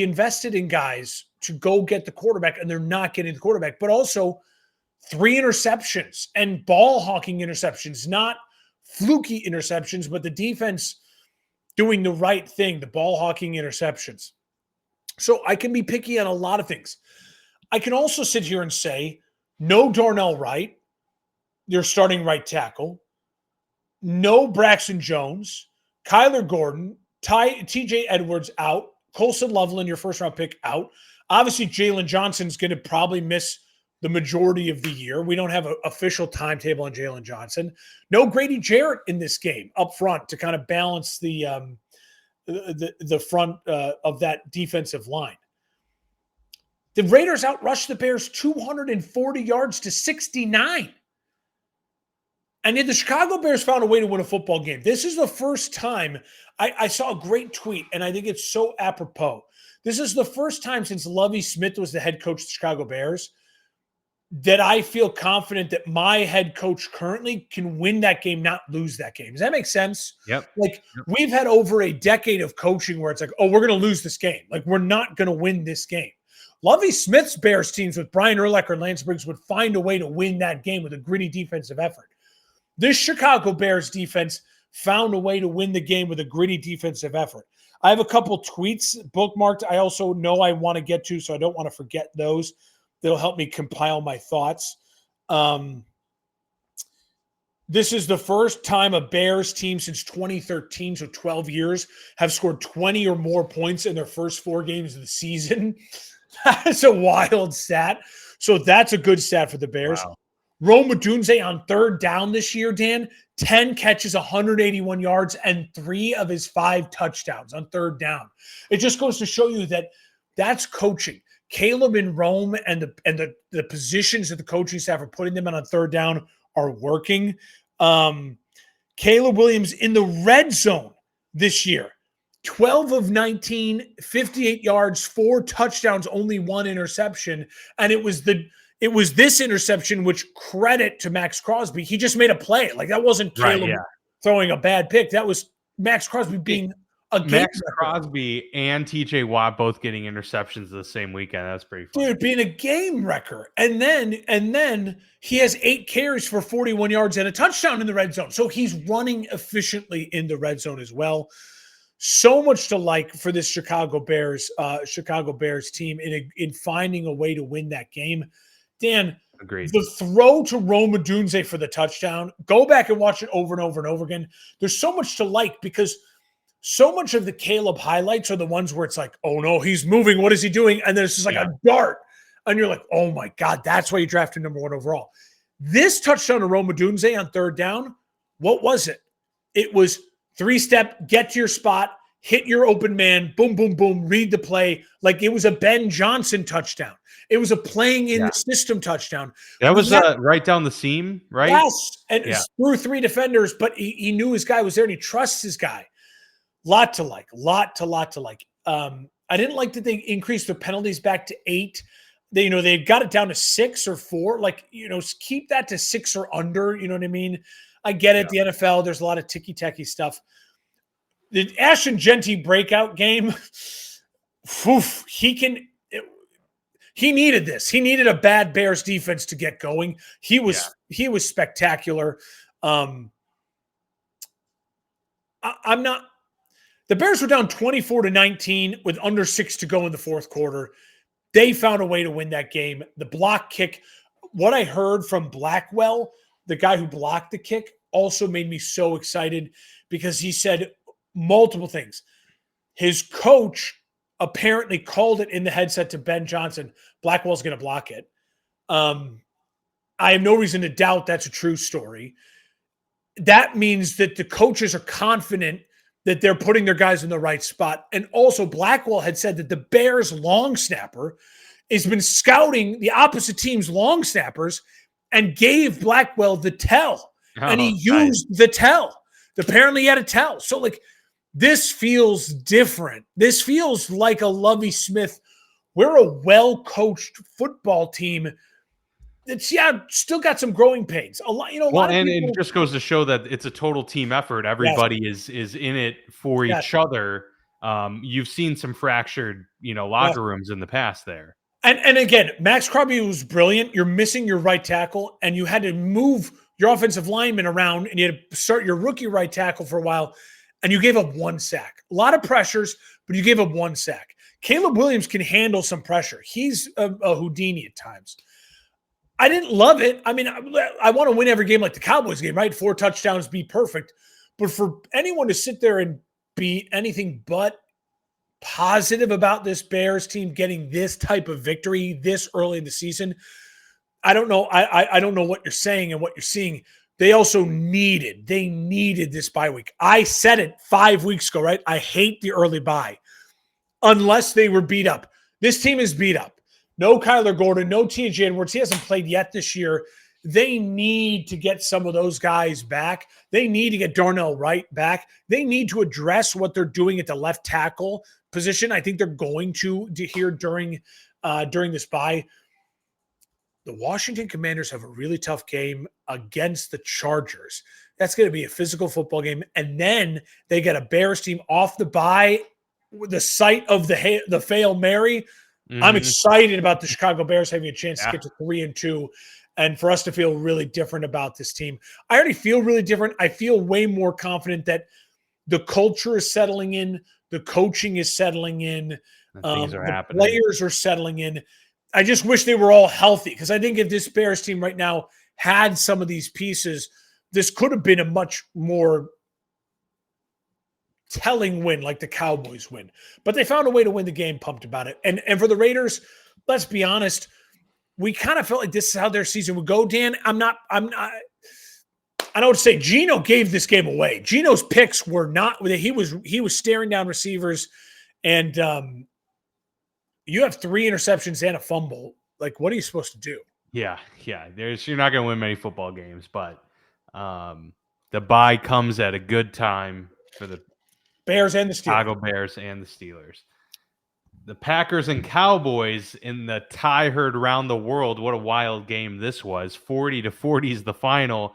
B: invested in guys to go get the quarterback, and they're not getting the quarterback, but also 3 interceptions and ball hawking interceptions, not fluky interceptions, but the defense doing the right thing, the ball hawking interceptions. So I can be picky on a lot of things. I can also sit here and say, no Darnell Wright, your starting right tackle, no Braxton Jones, Kyler Gordon, TJ Edwards out, Colson Loveland, your first round pick, out. Obviously, Jalen Johnson's going to probably miss the majority of the year. We don't have an official timetable on Jalen Johnson. No Grady Jarrett in this game up front to kind of balance the front of that defensive line. The Raiders outrushed the Bears 240 yards to 69. And yet the Chicago Bears found a way to win a football game. This is the first time I saw a great tweet, and I think it's so apropos. This is the first time since Lovie Smith was the head coach of the Chicago Bears that I feel confident that my head coach currently can win that game, not lose that game. Does that make sense?
A: Yep.
B: We've had over a decade of coaching where it's like, oh, we're going to lose this game. Like, we're not going to win this game. Lovie Smith's Bears teams with Brian Urlacher and Lance Briggs would find a way to win that game with a gritty defensive effort. This Chicago Bears defense found a way to win the game with a gritty defensive effort. I have a couple tweets bookmarked I also know I want to get to, so I don't want to forget those. They'll help me compile my thoughts. This is the first time a Bears team since 2013, so 12 years, have scored 20 or more points in their first 4 games of the season. That's a wild stat. So that's a good stat for the Bears.
A: Wow.
B: Rome Odunze on third down this year, Dan, 10 catches, 181 yards, and 3 of his 5 touchdowns on third down. It just goes to show you that that's coaching. Caleb and Rome and the positions that the coaching staff are putting them in on third down are working. Caleb Williams in the red zone this year, 12 of 19, 58 yards, 4 touchdowns, only 1 interception. And it was this interception, which credit to Max Crosby. He just made a play. Like that wasn't Caleb throwing a bad pick. That was Max Crosby being a game
A: Max
B: wrecker.
A: Crosby and TJ Watt both getting interceptions the same weekend. That's pretty fun.
B: Dude, being a game wrecker. And then he has 8 carries for 41 yards and a touchdown in the red zone. So he's running efficiently in the red zone as well. So much to like for this Chicago Bears team in finding a way to win that game. Dan,
A: agreed.
B: The throw to Rome Odunze for the touchdown, go back and watch it over and over and over again. There's so much to like because so much of the Caleb highlights are the ones where it's like, oh no, he's moving. What is he doing? And then it's just like a dart. And you're like, oh my God, that's why you drafted number 1 overall. This touchdown to Rome Odunze on third down, what was it? It was 3-step, get to your spot, hit your open man, boom, boom, boom, read the play. Like it was a Ben Johnson touchdown. It was a playing in the system touchdown.
A: That was right down the seam, right?
B: Yes. And through 3 defenders, but he knew his guy was there and he trusts his guy. Lot to like. I didn't like that they increased their penalties back to 8. They got it down to 6 or 4. Like, keep that to 6 or under. You know what I mean? I get it. The NFL, there's a lot of ticky-tacky stuff. The Ashton Genty breakout game, he needed this. He needed a bad Bears defense to get going. He was spectacular. The Bears were down 24-19 with under 6 to go in the fourth quarter. They found a way to win that game. The block kick, what I heard from Blackwell, the guy who blocked the kick, also made me so excited because he said multiple things. His coach apparently called it in the headset to Ben Johnson, Blackwell's going to block it. I have no reason to doubt that's a true story. That means that the coaches are confident that they're putting their guys in the right spot. And also Blackwell had said that the Bears long snapper has been scouting the opposite team's long snappers and gave Blackwell the tell. And he used the tell. Apparently he had a tell. So like this feels different. This feels like a Lovie Smith. We're a well-coached football team that's still got some growing pains. A lot,
A: and it just goes to show that it's a total team effort. Everybody is in it for each other. You've seen some fractured, locker rooms in the past there.
B: And again, Max Crosby was brilliant. You're missing your right tackle, and you had to move your offensive lineman around, and you had to start your rookie right tackle for a while, and you gave up 1 sack. A lot of pressures, but you gave up 1 sack. Caleb Williams can handle some pressure. He's a Houdini at times. I didn't love it. I mean, I want to win every game like the Cowboys game, right? 4 touchdowns, be perfect. But for anyone to sit there and be anything but positive about this Bears team getting this type of victory this early in the season, I don't know. I don't know what you're saying and what you're seeing. They also needed this bye week. I said it 5 weeks ago, right? I hate the early bye unless they were beat up. This team is beat up. No Kyler Gordon, no TJ Edwards. He hasn't played yet this year. They need to get some of those guys back. They need to get Darnell Wright back. They need to address what they're doing at the left tackle position. I think they're going to hear during this bye. The Washington Commanders have a really tough game against the Chargers. That's going to be a physical football game. And then they get a Bears team off the bye with the site of the Hail Mary. Mm-hmm. I'm excited about the Chicago Bears having a chance to get to 3-2 and for us to feel really different about this team. I already feel really different. I feel way more confident that the culture is settling in. The coaching is settling in.
A: Things are happening.
B: Players are settling in. I just wish they were all healthy because I think if this Bears team right now had some of these pieces, this could have been a much more telling win like the Cowboys win. But they found a way to win the game, pumped about it. And for the Raiders, let's be honest, we kind of felt like this is how their season would go, Dan. I don't want to say Geno gave this game away. Geno's picks were not, he was staring down receivers, and you have 3 interceptions and a fumble. Like, what are you supposed to do?
A: Yeah. You're not going to win many football games, but the bye comes at a good time for the
B: Bears and the Steelers.
A: Chicago Bears and the Steelers. The Packers and Cowboys in the tie herd around the world. What a wild game this was. 40-40 is the final.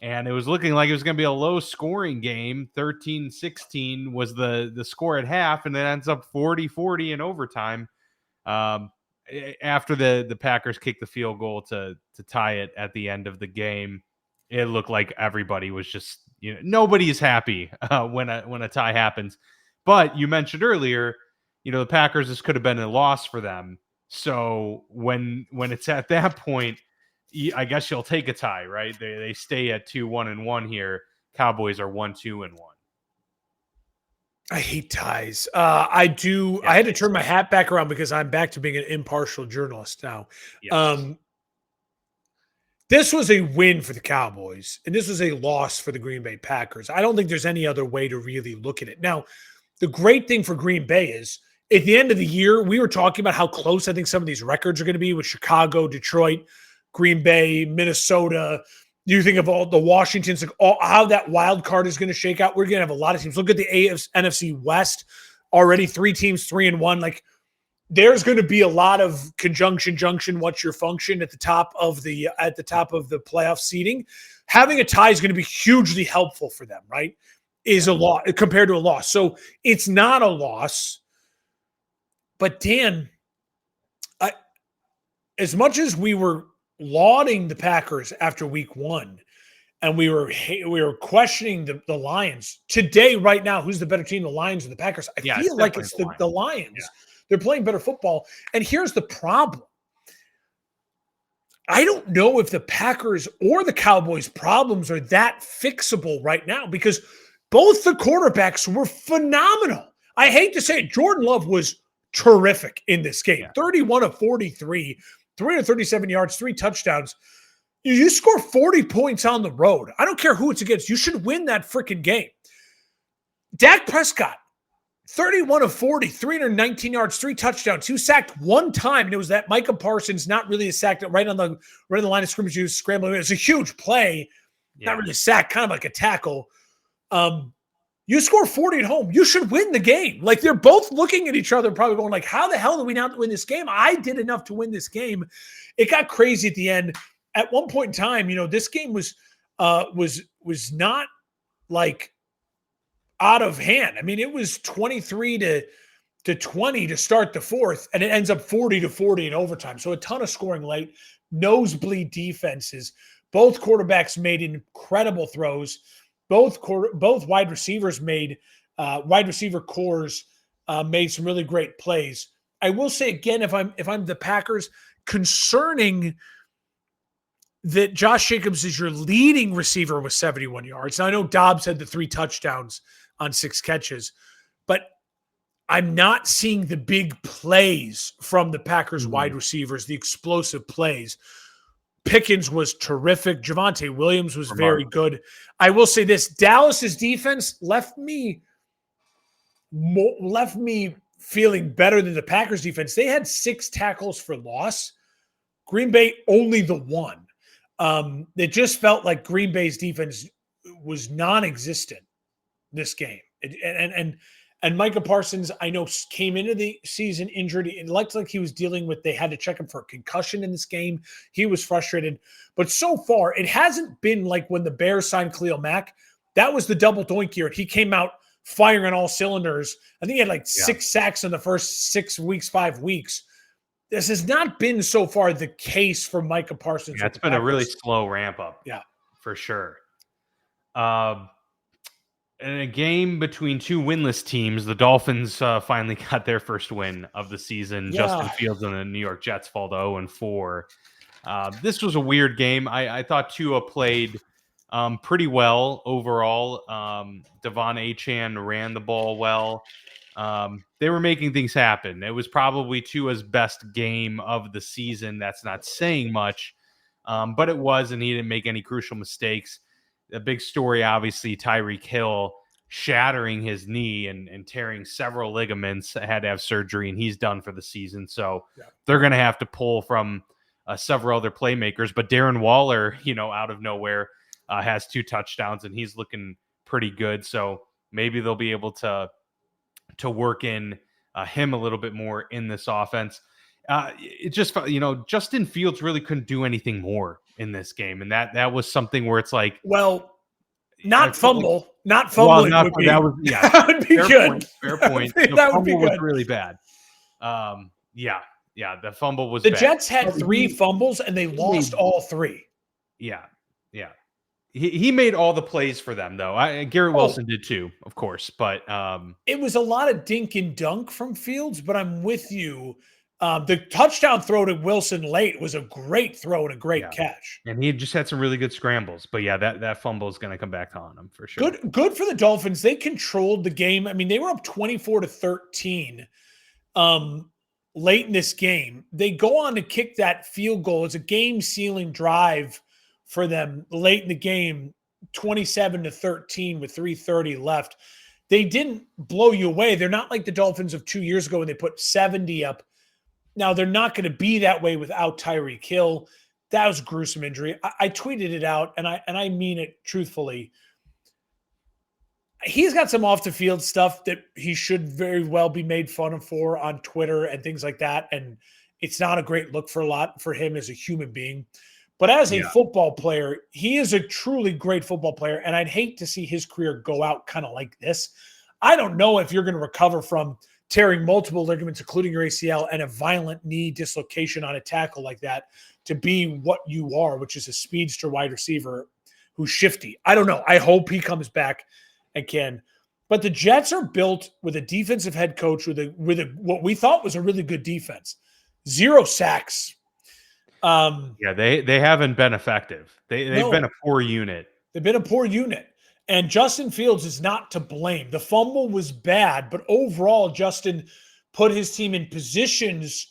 A: And it was looking like it was going to be a low-scoring game. 13-16 was the score at half, and it ends up 40-40 in overtime. After the Packers kicked the field goal to tie it at the end of the game, it looked like everybody was just, nobody's happy when a tie happens. But you mentioned earlier, the Packers, this could have been a loss for them. So when it's at that point, I guess you'll take a tie, right? They stay at 2-1-1 here. Cowboys are 1-2-1.
B: I hate ties. I do. Yeah, I had to turn my hat back around because I'm back to being an impartial journalist now. Yes. This was a win for the Cowboys, and this was a loss for the Green Bay Packers. I don't think there's any other way to really look at it. Now, the great thing for Green Bay is at the end of the year, we were talking about how close I think some of these records are going to be with Chicago, Detroit, Green Bay, Minnesota. You think of all the Washingtons, how that wild card is going to shake out. We're going to have a lot of teams. Look at the NFC West, already 3 teams, 3-1. Like, there's going to be a lot of junction. What's your function at the top of the playoff seeding? Having a tie is going to be hugely helpful for them, right? Is a lot compared to a loss. So it's not a loss. But Dan, as much as we were lauding the Packers after week 1, and we were questioning the Lions today, right now, who's the better team, the Lions or the Packers? I feel like it's the Lions. Yeah. They're playing better football. And here's the problem. I don't know if the Packers or the Cowboys' problems are that fixable right now, because both the quarterbacks were phenomenal. I hate to say it. Jordan Love was terrific in this game. Yeah. 31 of 43, 337 yards, 3 touchdowns. You score 40 points on the road. I don't care who it's against. You should win that freaking game. Dak Prescott, 31 of 40, 319 yards, 3 touchdowns. He was sacked 1 time, and it was that Micah Parsons, not really a sack, right on the line of scrimmage. He was scrambling. It was a huge play, not really a sack, kind of like a tackle. You score 40 at home, you should win the game. Like, they're both looking at each other, probably going like, how the hell do we not win this game? I did enough to win this game. It got crazy at the end. At one point in time, this game was not like out of hand. I mean, it was 23 to 20 to start the 4th, and it ends up 40-40 in overtime. So a ton of scoring late, nosebleed defenses. Both quarterbacks made incredible throws. Both wide receivers made wide receiver cores made some really great plays. I will say again, if I'm the Packers, concerning that Josh Jacobs is your leading receiver with 71 yards. Now, I know Dobbs had the 3 touchdowns on 6 catches, but I'm not seeing the big plays from the Packers wide receivers, the explosive plays. Pickens was terrific. Javonte Williams was very good. I will say this: Dallas's defense left me feeling better than the Packers defense. They had 6 tackles for loss. Green Bay only the 1. It just felt like Green Bay's defense was non-existent this game. And Micah Parsons, I know, came into the season injured. It looked like he was dealing with, they had to check him for a concussion in this game. He was frustrated. But so far, it hasn't been like when the Bears signed Khalil Mack. That was the double doink year. He came out firing on all cylinders. I think he had like 6 sacks in the first 6 weeks, 5 weeks. This has not been so far the case for Micah Parsons.
A: Yeah, it's been a really slow ramp up.
B: Yeah,
A: for sure. In a game between 2 winless teams, the Dolphins finally got their first win of the season. Yeah. Justin Fields and the New York Jets fall to 0-4. This was a weird game. I thought Tua played pretty well overall. Devon Achan ran the ball well. They were making things happen. It was probably Tua's best game of the season. That's not saying much, but it was, and he didn't make any crucial mistakes. The big story, obviously, Tyreek Hill shattering his knee and tearing several ligaments, had to have surgery, and he's done for the season. So they're going to have to pull from several other playmakers. But Darren Waller, out of nowhere, has 2 touchdowns, and he's looking pretty good. So maybe they'll be able to work in him a little bit more in this offense. It just, Justin Fields really couldn't do anything more in this game. And that was something where it's like,
B: well, not fumbling. That would be good.
A: Fair point. The
B: that
A: fumble
B: would be good.
A: was really bad. The fumble was
B: the
A: bad.
B: Jets had 3 fumbles and they lost all 3.
A: Yeah. He made all the plays for them, though. Garrett Wilson did too, of course. But
B: it was a lot of dink and dunk from Fields, but I'm with you. The touchdown throw to Wilson late was a great throw and a great catch.
A: And he just had some really good scrambles. But that fumble is going to come back to haunt him for sure.
B: Good for the Dolphins. They controlled the game. I mean, they were up 24-13 late in this game. They go on to kick that field goal. It's a game-sealing drive for them late in the game, 27-13 with 3:30 left. They didn't blow you away. They're not like the Dolphins of 2 years ago when they put 70 up. Now, they're not going to be that way without Tyreek Hill. That was a gruesome injury. I tweeted it out, and I mean it truthfully. He's got some off-the-field stuff that he should very well be made fun of for on Twitter and things like that, and it's not a great look for him as a human being. But as a football player, he is a truly great football player, and I'd hate to see his career go out kind of like this. I don't know if you're going to recover from tearing multiple ligaments, including your ACL, and a violent knee dislocation on a tackle like that to be what you are, which is a speedster wide receiver who's shifty. I don't know. I hope he comes back and can. But the Jets are built with a defensive head coach with what we thought was a really good defense. 0 sacks.
A: They haven't been effective. They've been a poor unit.
B: They've been a poor unit. And Justin Fields is not to blame. The fumble was bad, but overall, Justin put his team in positions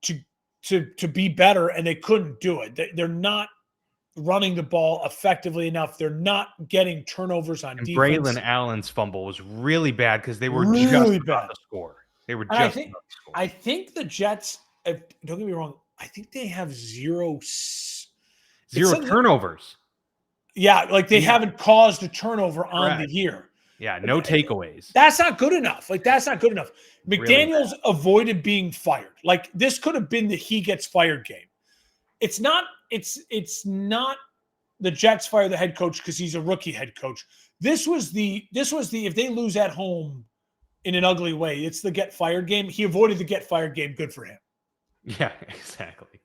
B: to be better, and they couldn't do it. They're not running the ball effectively enough. They're not getting turnovers on defense.
A: Braylon Allen's fumble was really bad because they were really just about to score. They were just about to score.
B: I think the Jets, don't get me wrong, I think they have zero
A: turnovers.
B: Yeah, like they haven't caused a turnover on the year.
A: Yeah, no takeaways.
B: That's not good enough. That's not good enough. McDaniels avoided being fired. Like, this could have been the he gets fired game. It's not the Jets fire the head coach because he's a rookie head coach. This was the if they lose at home in an ugly way, it's the get fired game. He avoided the get fired game. Good for him.
A: Yeah, exactly.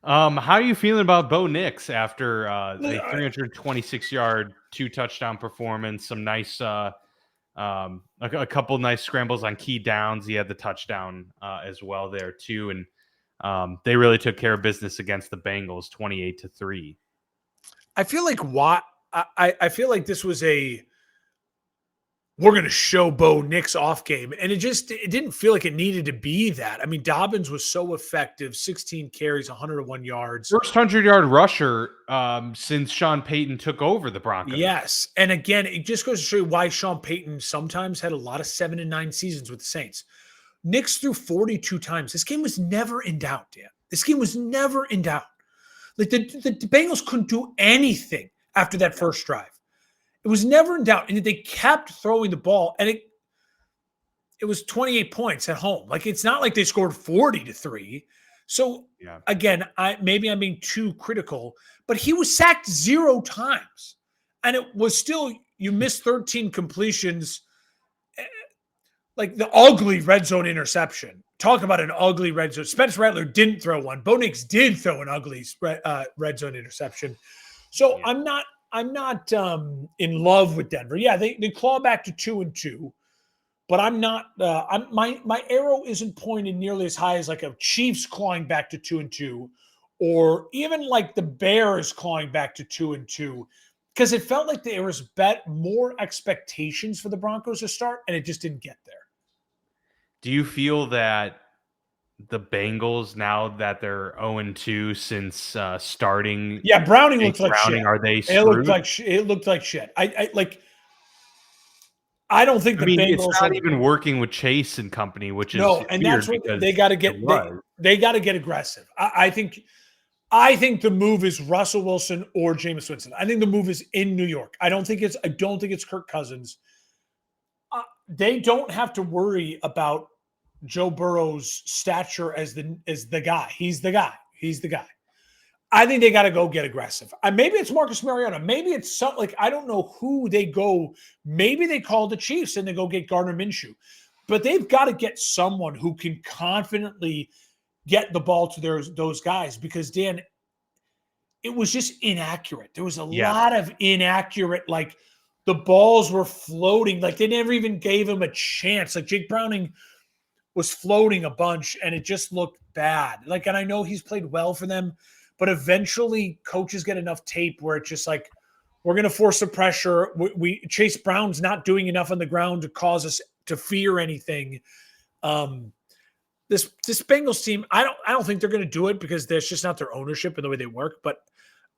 A: How are you feeling about Bo Nix after the 326-yard 2-touchdown performance? Some nice, a couple nice scrambles on key downs. He had the touchdown as well there too, and they really took care of business against the Bengals, 28-3.
B: I feel like I feel like this was we're going to show Bo Nix off game. And it didn't feel like it needed to be that. I mean, Dobbins was so effective, 16 carries, 101 yards.
A: First 100-yard rusher since Sean Payton took over the Broncos.
B: Yes. And again, it just goes to show you why Sean Payton sometimes had a lot of 7-9 seasons with the Saints. Nix threw 42 times. This game was never in doubt, Dan. This game was never in doubt. Like the Bengals couldn't do anything after that first drive. It was never in doubt. And they kept throwing the ball, and it was 28 points at home. Like, it's not like they scored 40-3. So again, maybe I'm being too critical, but he was sacked 0 times. And it was still, you missed 13 completions, like the ugly red zone interception. Talk about an ugly red zone. Spencer Rattler didn't throw one. Bo Nix did throw an ugly red zone interception. So I'm not in love with Denver. Yeah, they claw back to 2-2, but I'm not. My arrow isn't pointed nearly as high as like a Chiefs clawing back to 2-2, or even like the Bears clawing back to 2-2. because it felt like there was more expectations for the Broncos to start, and it just didn't get there.
A: Do you feel that the Bengals, now that they're 0-2 since starting,
B: Yeah, Browning looked like shit.
A: are they screwed?
B: It looked like shit. I don't think Bengals.
A: It's not even working with Chase and company, which is
B: and that's what they got to get. They got to get aggressive. I think the move is Russell Wilson or Jameis Winston. I think the move is in New York. I don't think it's Kirk Cousins. They don't have to worry about Joe Burrow's stature as the guy. He's the guy. I think they got to go get aggressive. Maybe it's Marcus Mariota. Maybe it's I don't know who they go. Maybe they call the Chiefs and they go get Gardner Minshew. But they've got to get someone who can confidently get the ball to those guys, because, Dan, it was just inaccurate. There was a lot of inaccurate, the balls were floating. They never even gave him a chance. Jake Browning was floating a bunch, and it just looked bad. And I know he's played well for them, but eventually coaches get enough tape where it's just we're going to force the pressure. Chase Brown's not doing enough on the ground to cause us to fear anything. This Bengals team, I don't think they're going to do it, because there's just not their ownership and the way they work. But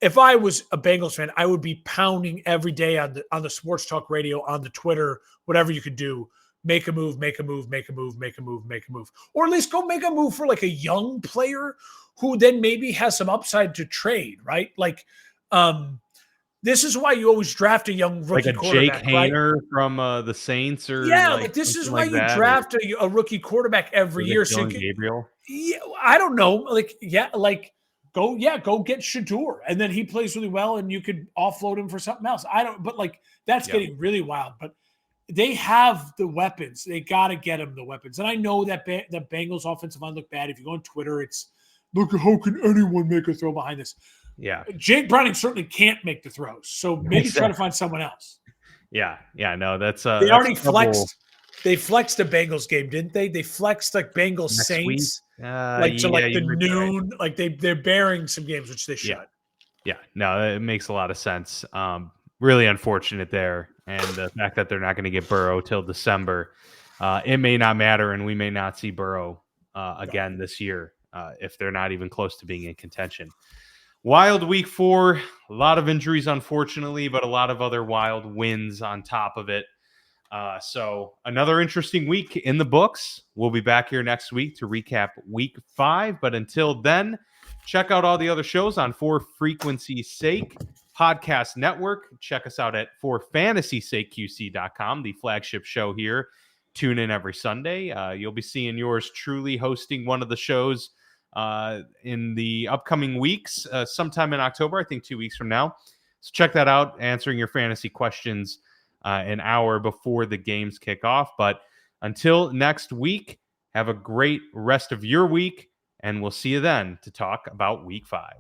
B: if I was a Bengals fan, I would be pounding every day on the sports talk radio, on the Twitter, whatever you could do. Make a move, make a move, make a move, make a move, make a move. Or at least go make a move for a young player who then maybe has some upside to trade, right? This is why you always draft a young rookie quarterback.
A: Jake Haener, right? From the Saints, or
B: this is why you draft a rookie quarterback every year. So
A: Gabriel.
B: Yeah, I don't know. Go get Shedeur, and then he plays really well, and you could offload him for something else. But that's getting really wild. But they have the weapons. They got to get them the weapons. And I know that the Bengals offensive line look bad. If you go on Twitter, it's, look, how can anyone make a throw behind this?
A: Yeah.
B: Jake Browning certainly can't make the throws. So maybe try to find someone else.
A: Yeah. No, that's
B: they already flexed. They flexed the Bengals game, didn't they? They flexed Bengals Saints the noon. Right. They're bearing some games, which they should.
A: Yeah. No, it makes a lot of sense. Really unfortunate there. And the fact that they're not going to get Burrow till December, it may not matter, and we may not see Burrow again this year if they're not even close to being in contention. Wild week 4, a lot of injuries, unfortunately, but a lot of other wild wins on top of it. So another interesting week in the books. We'll be back here next week to recap week 5. But until then, check out all the other shows on For Frequency's Sake Podcast Network. Check us out at forfantasysakeqc.com, the flagship show here. Tune in every Sunday. You'll be seeing yours truly hosting one of the shows in the upcoming weeks, sometime in October, I think 2 weeks from now. So check that out, answering your fantasy questions an hour before the games kick off. But until next week, have a great rest of your week, and we'll see you then to talk about week 5.